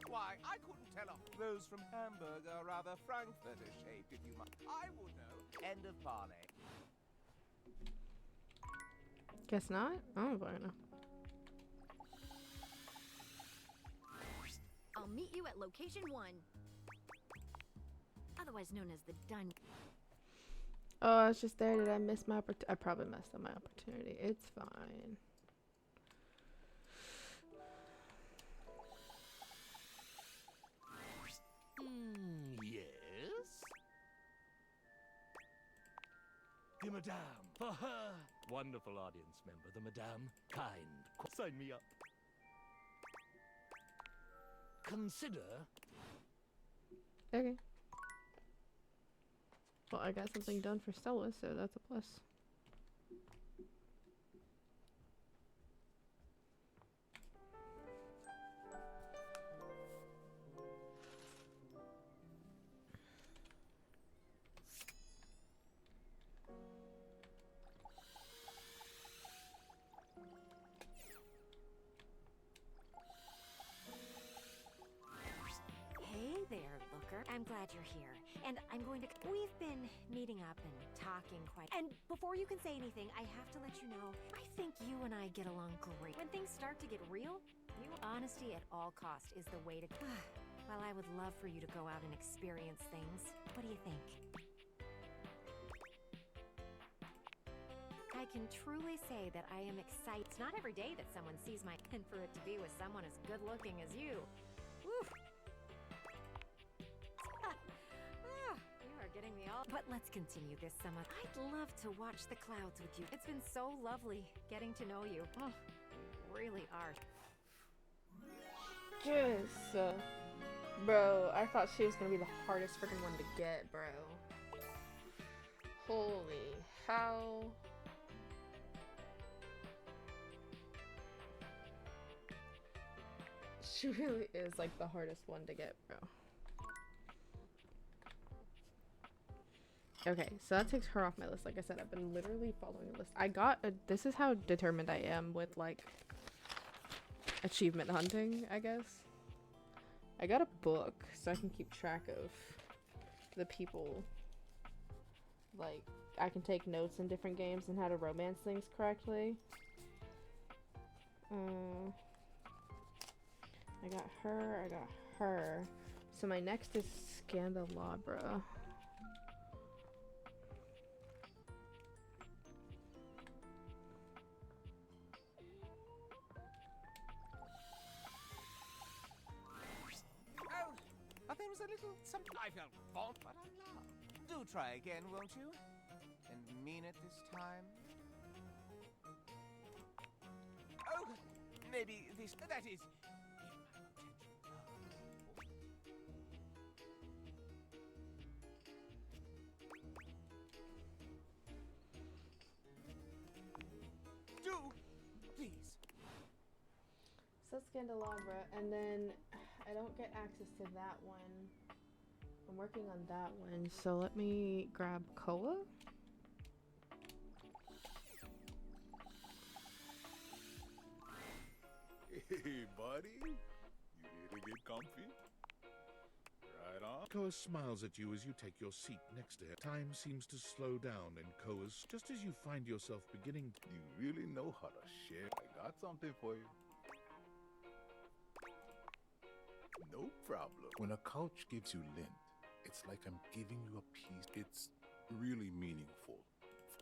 Why, I couldn't tell off. Those from Hamburg are rather Frankfurter shaped, if you might. I would know. End of parley. Guess not? Oh, boy, no. I'll meet you at location 1. Otherwise known as the Dun. Oh, I was just there. Did I miss my opportunity? I probably messed up my opportunity. It's fine. Yes? The Madame. For her. Wonderful audience member, the Madame. Kind. Sign me up. Consider. Okay. Well, I got something done for Stella, so that's a plus. Hey there, Looker. I'm glad you're here. And I'm going to... We've been meeting up and talking quite... And before you can say anything, I have to let you know, I think you and I get along great. When things start to get real, honesty at all cost is the way to... Well, I would love for you to go out and experience things. What do you think? I can truly say that I am excited. It's not every day that someone sees my... And for it to be with someone as good-looking as you. Woo! You are getting me all... But let's continue this summer. I'd love to watch the clouds with you. It's been so lovely getting to know you. Oh, you really are. Just, bro, I thought she was gonna be the hardest freaking one to get, bro. Holy how? She really is like the hardest one to get, bro. Okay, so that takes her off my list. Like I said, I've been literally following a list. I got a, this is how determined I am with like achievement hunting, I guess. I got a book so I can keep track of the people. Like, I can take notes in different games and how to romance things correctly. I got her, I got her. So my next is Scandelabra. There was a little something I felt fault, but I love. Do try again, won't you? And mean it this time. Oh, maybe this. That is. Do, please. So Scandelabra, and then I don't get access to that one. I'm working on that one, so let me grab Koa. Hey, buddy. You here to get comfy? Right on. Koa smiles at you as you take your seat next to her. Time seems to slow down in Koa's just as you find yourself beginning to... You really know how to share. I got something for you. No problem. When a couch gives you lint, it's like I'm giving you a piece. It's really meaningful.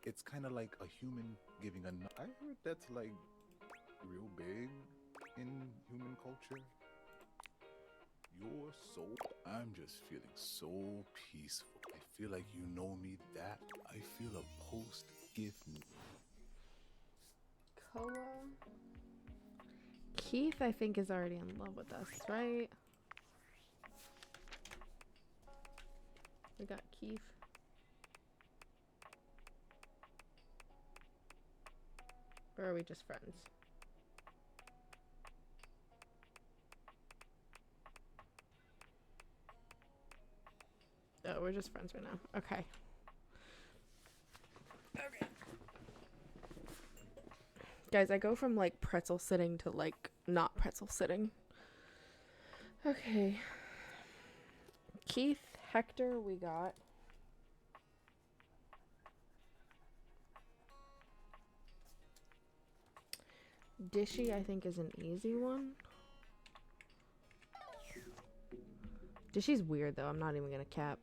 It's kind of like a human giving a... I heard that's like real big in human culture. your soul. I'm just feeling so peaceful. I feel like you know me that. I feel a post-gift. Koa. Keith, I think, is already in love with us, right? We got Keith. Or are we just friends? Oh, we're just friends right now. Okay. Okay. Guys, I go from like pretzel sitting to like not pretzel sitting. Okay. Keith, Hector, we got. Dishy, I think, is an easy one. Dishy's weird, though. I'm not even gonna cap.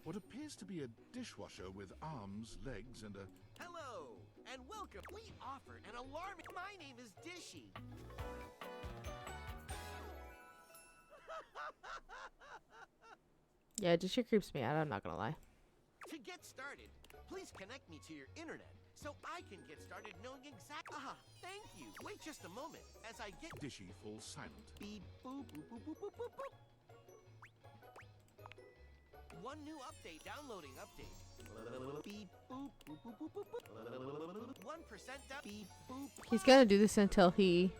What appears to be a dishwasher with arms, legs, and a... Hello, and welcome. We offer an alarming... My name is Dishy. Yeah, Dishy creeps me out, I'm not gonna lie. To get started, please connect me to your internet so I can get started knowing exactly... thank you. Wait just a moment as I get... Dishy falls silent. Beep, boop, boop, boop, boop, boop, boop, boop. One new update, downloading update. Beep, boop, boop, boop, boop, boop, boop. 1% down. Beep, boop. He's gonna do this until he,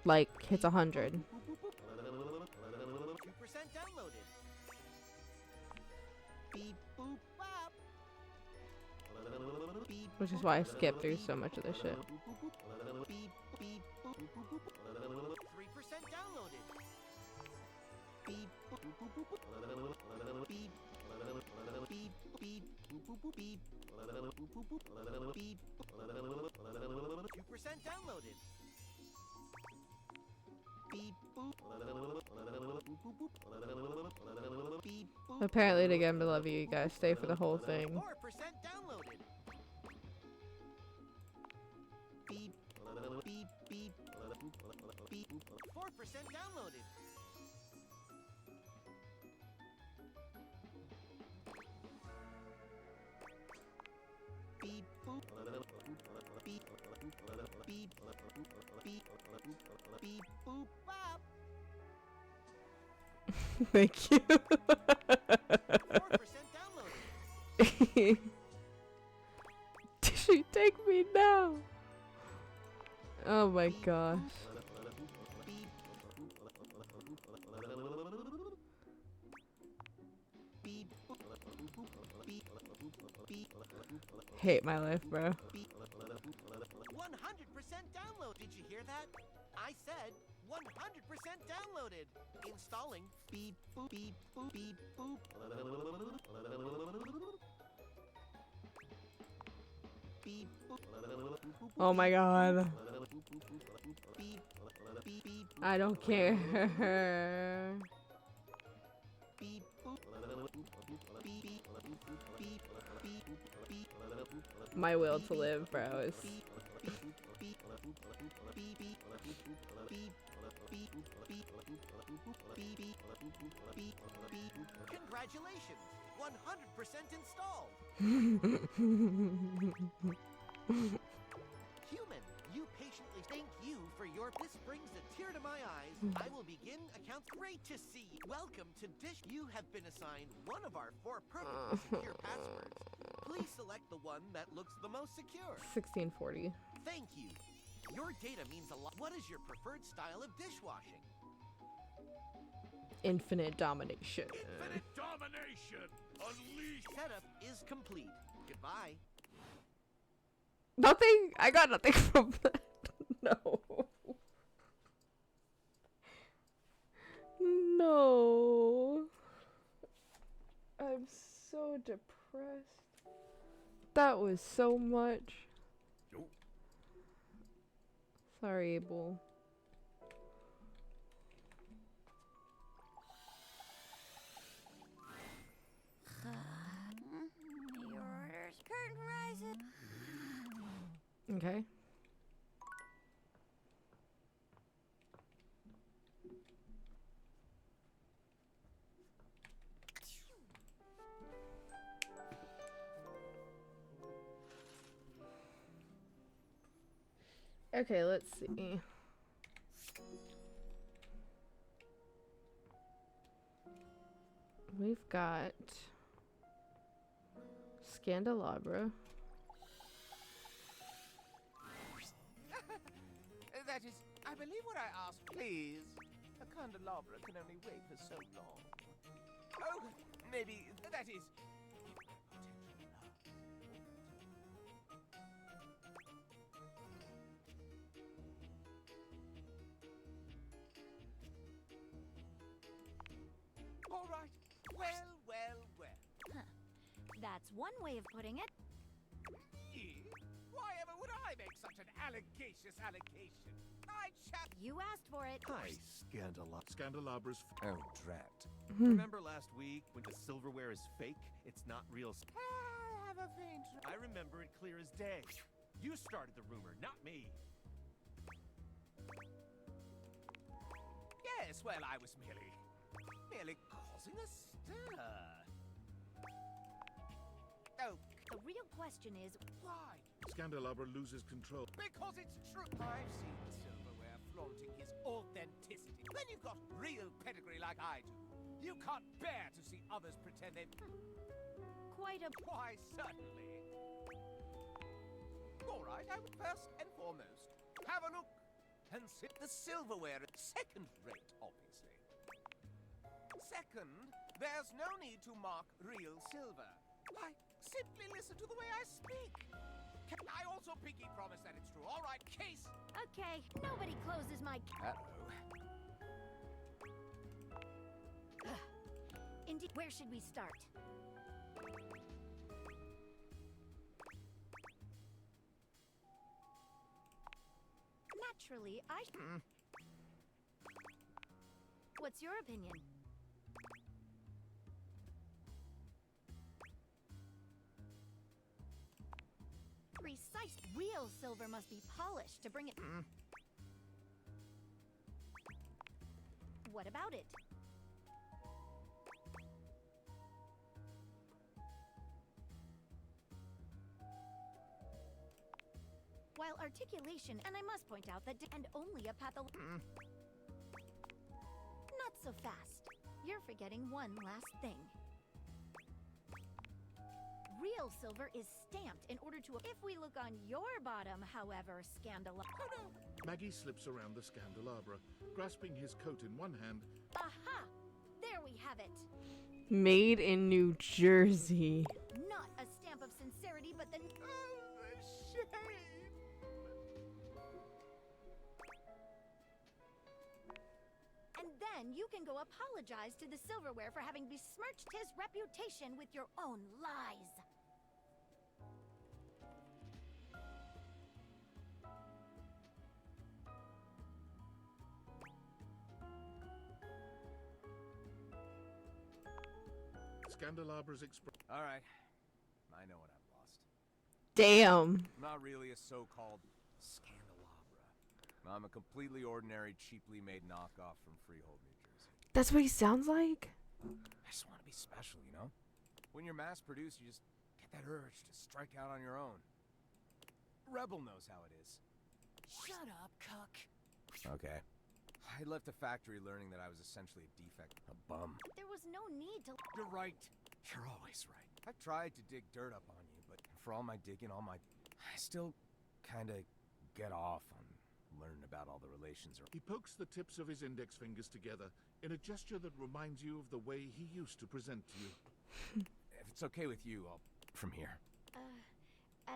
like, hits 100. 2% downloaded. Beep, boop, bop. Beep, Which is why I skip through so much of this shit. beep, beep, boop, boop, boop, boop. 3% downloaded. Beep, boop, boop, boop, boop. Beep, beep, beep, boop, boop, boop, beep. Boop, boop, boop. Beep, 2% downloaded. Beep, boop. Boop, boop, boop. Beep, boop. Apparently, to get him to love you, you gotta stay for the whole thing. 4% downloaded. Beep, beep, beep, beep. 4% downloaded. Beep, boop. Beep, beep, beep, beep, boop, bop. Thank you. 4% downloaded. Did she take me now? Oh my gosh. Hate my life, bro. 100% download. Did you hear that? I said 100% downloaded. Installing. Beep boop beep boop beep boop. Beep boop. Oh my god. Beep beep beep. I don't care. Beep boop. Beep beep beep beep beep. My will to live, bro, is... Congratulations! 100% installed! Human, you patiently thank you for your... This brings a tear to my eyes. I will begin accounts. Great to see you. Welcome to Dish. You have been assigned one of our 4 perfectly secure passwords. Please select the one that looks the most secure. 1640. Thank you. Your data means a lot. What is your preferred style of dishwashing? Infinite domination. Infinite domination! Unleash! Setup is complete. Goodbye. Nothing. I got nothing from that. No. No. I'm so depressed. That was so much. Sorry, Abel. Your orders. Curtain rises. Okay. Okay, let's see. We've got Scandelabra. That is, I believe what I asked, please. A candelabra can only wait for so long. Oh, maybe that is. All right. Well. Huh. That's one way of putting it. Why ever would I make such an allegacious allegation? You asked for it. Hi, Scandalabra's. Oh, drat. Hmm. Remember last week when the silverware is fake? It's not real. I have a faint. I remember it clear as day. You started the rumor, not me. Yes, well, I was merely causing a stir. Oh, The real question is, why? Scandelabra loses control. Because it's true. I've seen silverware flaunting his authenticity. When you've got real pedigree like I do, you can't bear to see others pretend they. quite a. Why, certainly. All right, I would first and foremost have a look and see the silverware. Second rate, obviously. Second, there's no need to mark real silver. Why, simply listen to the way I speak. I also pinky promise that it's true. All right, case. Okay, nobody closes my. Indeed. Where should we start? Naturally, I. What's your opinion? Precise. Real silver must be polished to bring it. What about it? While articulation, and I must point out that and only a Not so fast. You're forgetting one last thing. Real silver is stamped in order to. If we look on your bottom, however, Scandalabra. Maggie slips around the Scandelabra, grasping his coat in one hand. Aha! There we have it. Made in New Jersey. Not a stamp of sincerity, but the. And then you can go apologize to the silverware for having besmirched his reputation with your own lies. Scandalabra's expression. All right, I know what I've lost. Damn. I'm not really a so-called Scandelabra. I'm a completely ordinary, cheaply made knockoff from Freehold, New Jersey. That's what he sounds like? I just want to be special, you know? When you're mass-produced, you just get that urge to strike out on your own. Rebel knows how it is. Shut up, cuck. Okay. I left the factory learning that I was essentially a defect, a bum. There was no need to. You're right. You're always right. I've tried to dig dirt up on you, but for all my digging, I still kind of get off on learning about all the relations. He pokes the tips of his index fingers together in a gesture that reminds you of the way he used to present to you. If it's okay with you, I'll from here.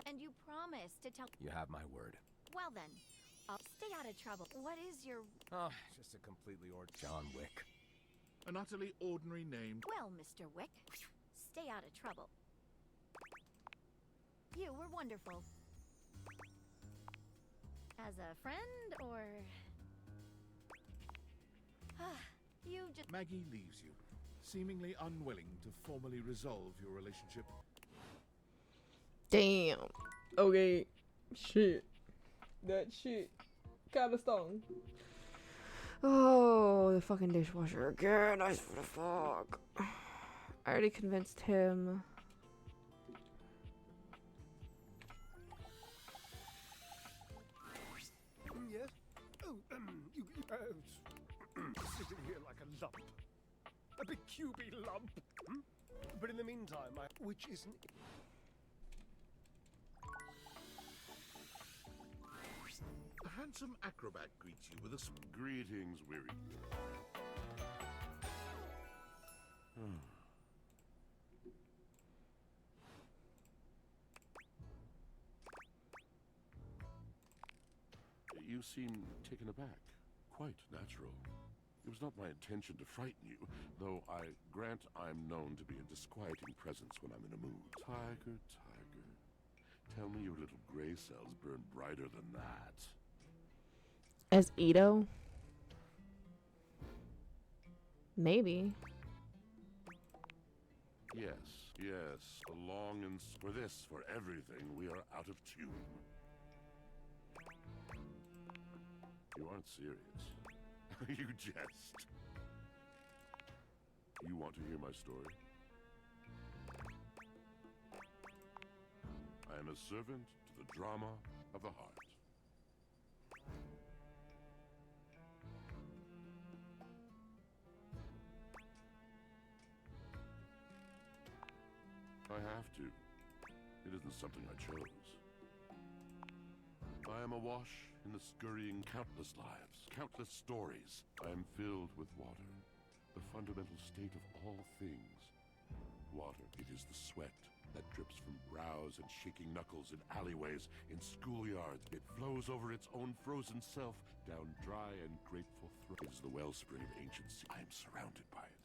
And you promised to tell. You have my word. Well then, I'll stay out of trouble. What is your. Oh, just a completely John Wick. An utterly ordinary name. Well, Mr. Wick, stay out of trouble. You were wonderful. As a friend, or... you just... Maggie leaves you, seemingly unwilling to formally resolve your relationship. Damn. Okay. Shit. That shit kinda stung. Oh, the fucking dishwasher again. I swear to fuck. I already convinced him. Yes? Oh, you sitting here like a lump. A big QB lump. Hmm? But in the meantime, which isn't... A handsome acrobat greets you with a greetings, weary. You seem taken aback. Quite natural. It was not my intention to frighten you, though I grant I'm known to be a disquieting presence when I'm in a mood. Tiger, tiger. Tell me your little gray cells burn brighter than that. As Ito? Maybe. Yes, yes. Along and for this, for everything, we are out of tune. You aren't serious. You jest. You want to hear my story? I am a servant to the drama of the heart. I have to. It isn't something I chose. I am awash in the scurrying countless lives, countless stories. I am filled with water, the fundamental state of all things. Water, it is the sweat that drips from brows and shaking knuckles in alleyways, in schoolyards. It flows over its own frozen self, down dry and grateful throats. It is the wellspring of ancient sea. I am surrounded by it.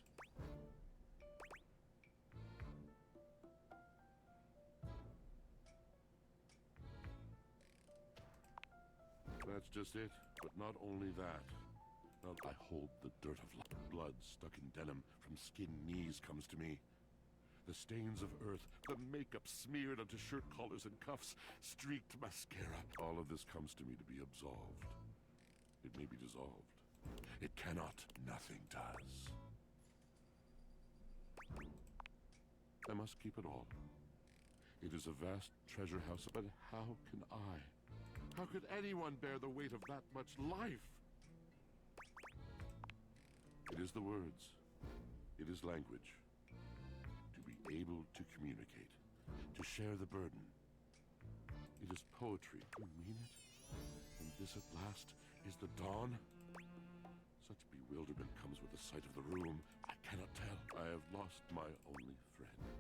That's just it. But not only that. Now I hold the dirt of blood stuck in denim from skin knees comes to me. The stains of earth, the makeup smeared onto shirt collars and cuffs, streaked mascara. All of this comes to me to be absolved. It may be dissolved. It cannot. Nothing does. I must keep it all. It is a vast treasure house, but how can I? How could anyone bear the weight of that much life? It is the words. It is language. To be able to communicate. To share the burden. It is poetry. You mean it? And this at last is the dawn? Such bewilderment comes with the sight of the room. I cannot tell. I have lost my only friend.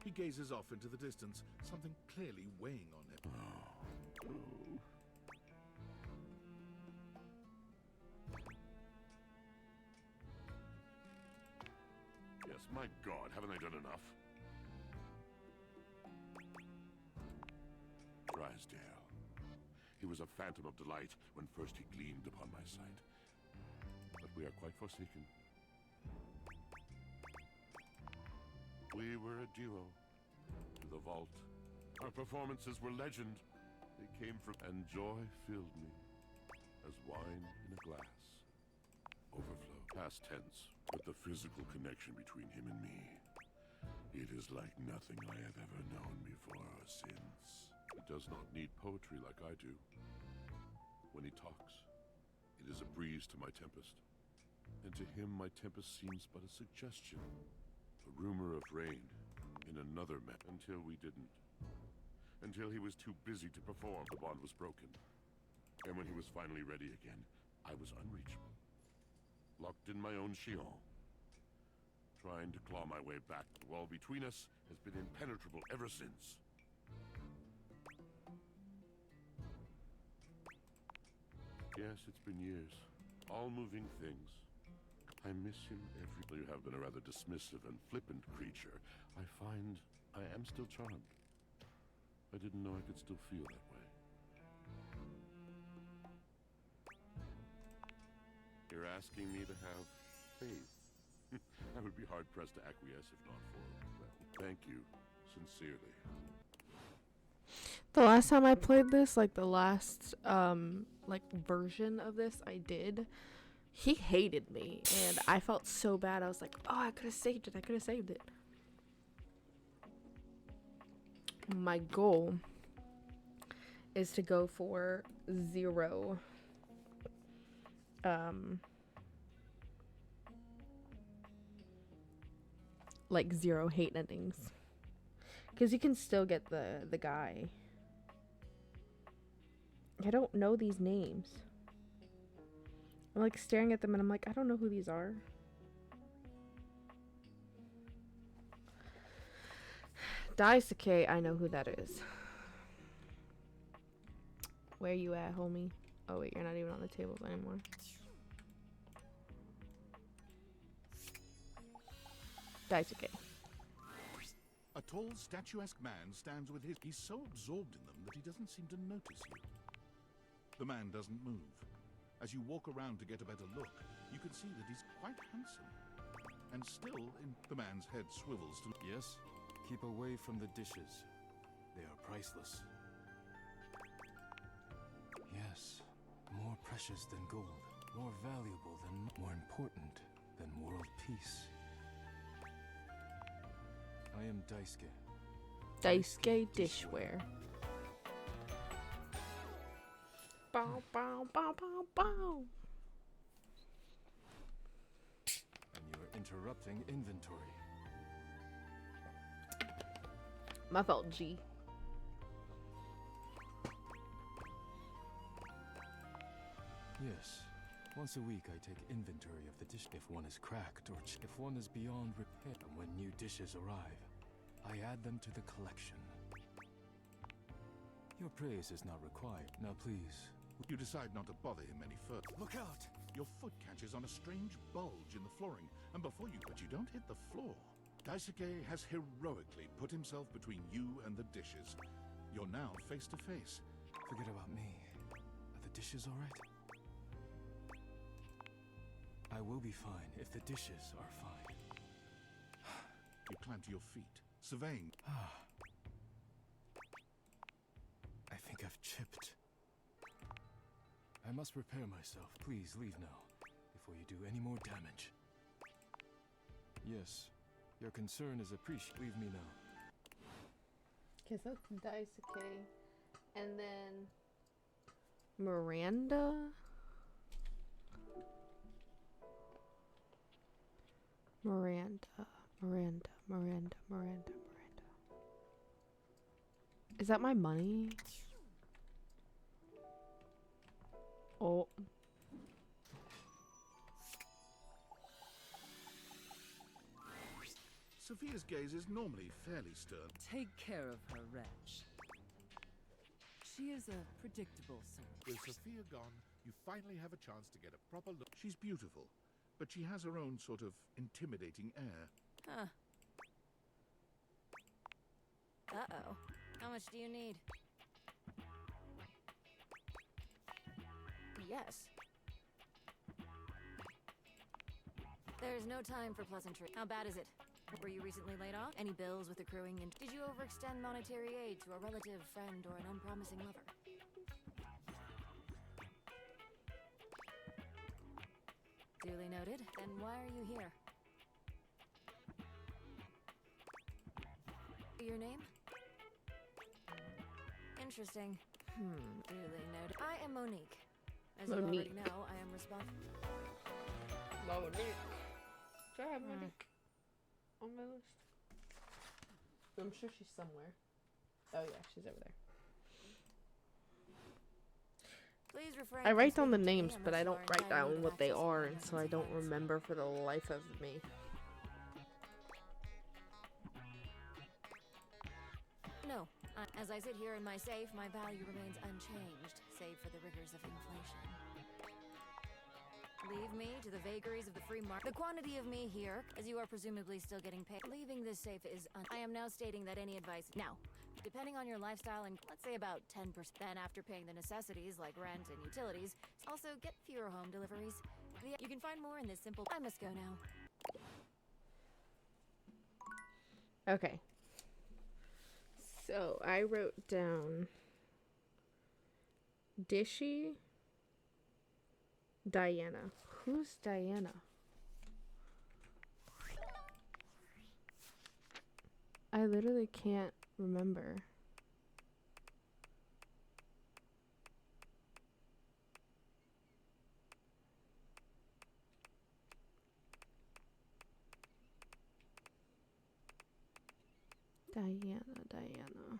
He gazes off into the distance, something clearly weighing on him. Yes, my God, haven't I done enough? Drysdale. He was a phantom of delight when first he gleamed upon my sight. But we are quite forsaken. We were a duo. To the vault. Our performances were legend. They came from... And joy filled me. As wine in a glass. Overflow. Past tense. But the physical connection between him and me. It is like nothing I have ever known before or since. He does not need poetry like I do. When he talks, it is a breeze to my tempest. And to him my tempest seems but a suggestion. A rumor of rain in another until we didn't. Until he was too busy to perform, the bond was broken. And when he was finally ready again, I was unreachable. Locked in my own Shion. Trying to claw my way back. The wall between us has been impenetrable ever since. Yes, it's been years. All moving things. I miss him every... You have been a rather dismissive and flippant creature. I find I am still charmed. I didn't know I could still feel that way. You're asking me to have faith. I would be hard-pressed to acquiesce if not for, well, thank you Sincerely. The last time I played this, like the last like version of this I did, he hated me and I felt so bad. I was like, oh, I could have saved it. I could have saved it. My goal is to go for 0 like 0 hate endings, because you can still get the guy. I don't know these names. I'm like staring at them and I'm like, I don't know who these are. Daisuke, I know who that is. Where you at, homie? Oh wait, you're not even on the tables anymore. Daisuke. A tall, statuesque man stands with his... He's so absorbed in them that he doesn't seem to notice you. The man doesn't move. As you walk around to get a better look, you can see that he's quite handsome. And still, the man's head swivels to... Yes? Keep away from the dishes. They are priceless. Yes. More precious than gold. More valuable than... More important than world peace. I am Daisuke. Daisuke Dishware. Bow, bow, bow, bow, bow. And you are interrupting inventory. My fault, G. Yes. Once a week I take inventory of the dish. If one is cracked or if one is beyond repair. And when new dishes arrive, I add them to the collection. Your praise is not required. Now please. You decide not to bother him any further. Look out! Your foot catches on a strange bulge in the flooring, and before you... But you don't hit the floor. Daisuke has heroically put himself between you and the dishes. You're now face to face. Forget about me. Are the dishes all right? I will be fine if the dishes are fine. You climb to your feet, surveying. I think I've chipped. I must prepare myself. Please leave now, before you do any more damage. Yes, your concern is appreciated. Leave me now. Okay, so Daisuke. And then... Miranda? Miranda. Is that my money? Oh. Sophia's gaze is normally fairly stern. Take care of her, wretch. She is a predictable sort. With Sophia gone, you finally have a chance to get a proper look. She's beautiful, but she has her own sort of intimidating air. Huh. Uh-oh. How much do you need? Yes. There's no time for pleasantry. How bad is it? Were you recently laid off? Any bills with accruing? And did you overextend monetary aid to a relative, friend, or an unpromising lover? Duly noted. Then why are you here? Your name? Interesting. Duly noted. I am Monique. As you already know, I am responsible. Monique. Do I have Monique on my list? I'm sure she's somewhere. Oh yeah, she's over there. Please refrain I write from down the speaking to me names, but I unless don't you are write entitled down to what they access to are, my and so I don't documents. remember for the life of me. No. As I sit here in my safe, my value remains unchanged, save for the rigors of inflation. Leave me to the vagaries of the free market. The quantity of me here, as you are presumably still getting paid. Leaving this safe is I am now stating that any advice... Now, depending on your lifestyle and let's say about 10%, then after paying the necessities like rent and utilities, also get fewer home deliveries. You can find more in this simple... I must go now. Okay. So I wrote down Dishy, Diana. Who's Diana? I literally can't remember. Diana.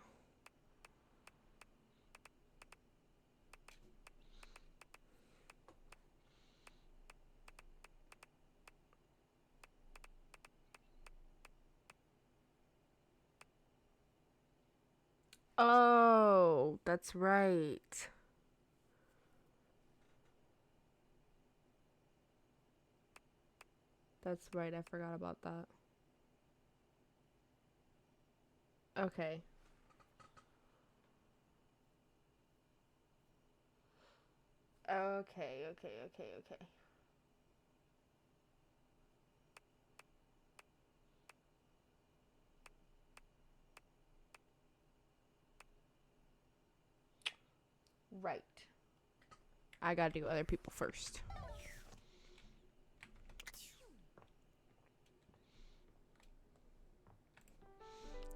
Oh, that's right. That's right. I forgot about that. Okay. Okay. Right. I gotta do other people first.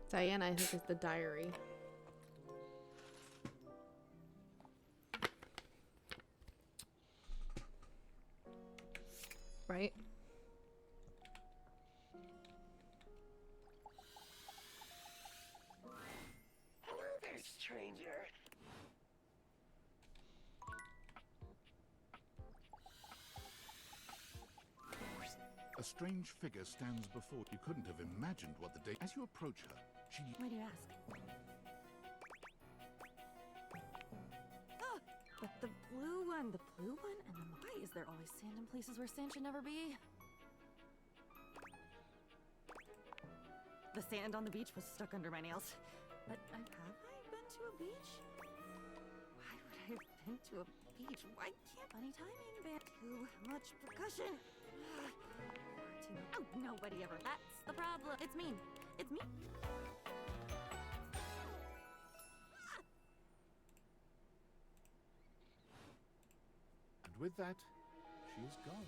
Diana, I think, is the diary. Right? Hello there, stranger. A strange figure stands before you. Couldn't have imagined what the day. As you approach her, she. Why do you ask? Oh, but the blue one. And then why is there always sand in places where sand should never be? The sand on the beach was stuck under my nails. But have I been to a beach? Why would I have been to a beach? Why can't funny timing be too much percussion? Oh, nobody ever. That's the problem. It's mean. It's me. And with that, she is gone.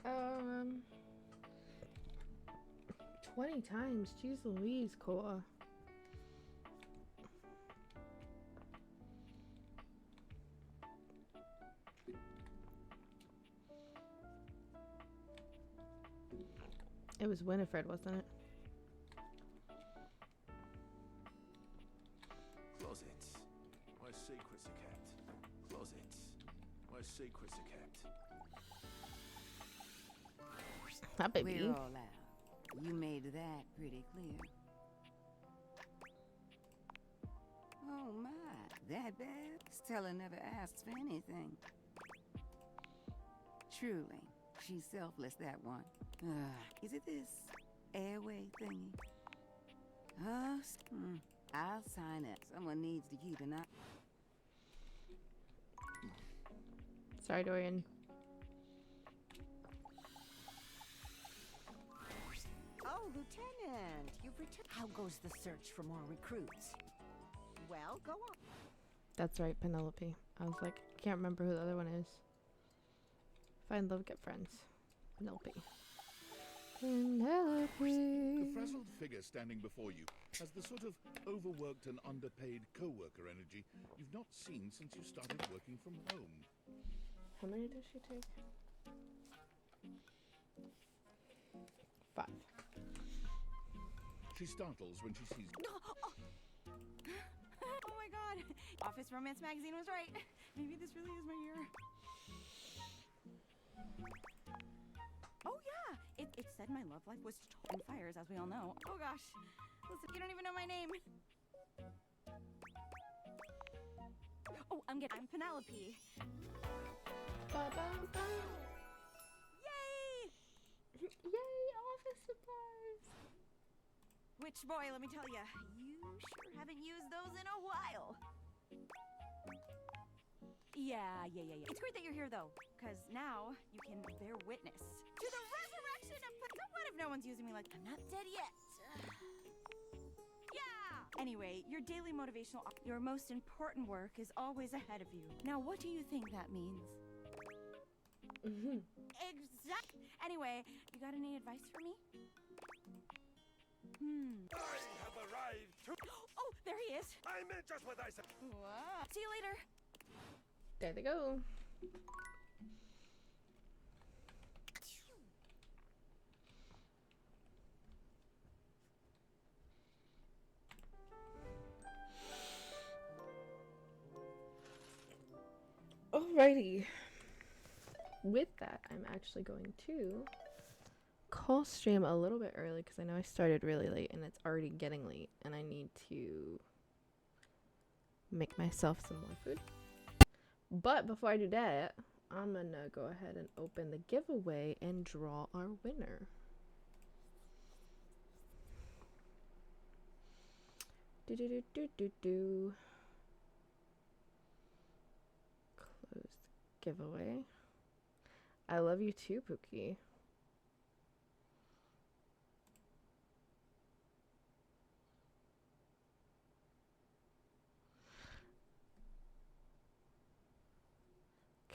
Um, 20 times. Jeez Louise, Koa. It was Winifred, wasn't it? Closets. My secrets are kept. Closets. My secrets are kept. That baby. We're all out. You made that pretty clear. Oh my, that bad? Stella never asks for anything. Truly, she's selfless, that one. Is it this airway thingy? I'll sign up. Someone needs to keep an eye. Sorry, Dorian. Oh, Lieutenant, you've returned. How goes the search for more recruits? Well, go on. That's right, Penelope. I was like, I can't remember who the other one is. Find love, get friends. Penelope. The frazzled figure standing before you has the sort of overworked and underpaid co-worker energy you've not seen since you started working from home. How many does she take? 5. She startles when she sees Oh my god! Office Romance Magazine was right. Maybe this really is my year. Oh yeah! It said my love life was on fires, as we all know. Oh gosh. Listen, you don't even know my name. Oh, I'm Penelope. Yay! Yay, office supplies! Which, boy, let me tell you, you sure haven't used those in a while. Yeah. It's great that you're here, though, because now you can bear witness to the resurrection of... What if no one's using me like... I'm not dead yet. Yeah! Anyway, your daily motivational... Your most important work is always ahead of you. Now, what do you think that means? Exactly. Anyway, you got any advice for me? I have arrived to... Oh, there he is. I meant just what I said. Wow. See you later. There they go. Alrighty. With that, I'm actually going to call stream a little bit early because I know I started really late and it's already getting late and I need to make myself some more food. But before I do that, I'm gonna go ahead and open the giveaway and draw our winner. Do. Close the giveaway. I love you too, Pookie.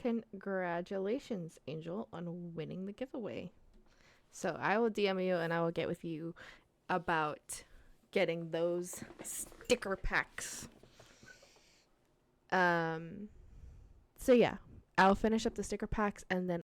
Congratulations, Angel, on winning the giveaway. So I will DM you and I will get with you about getting those sticker packs. So yeah, I'll finish up the sticker packs and then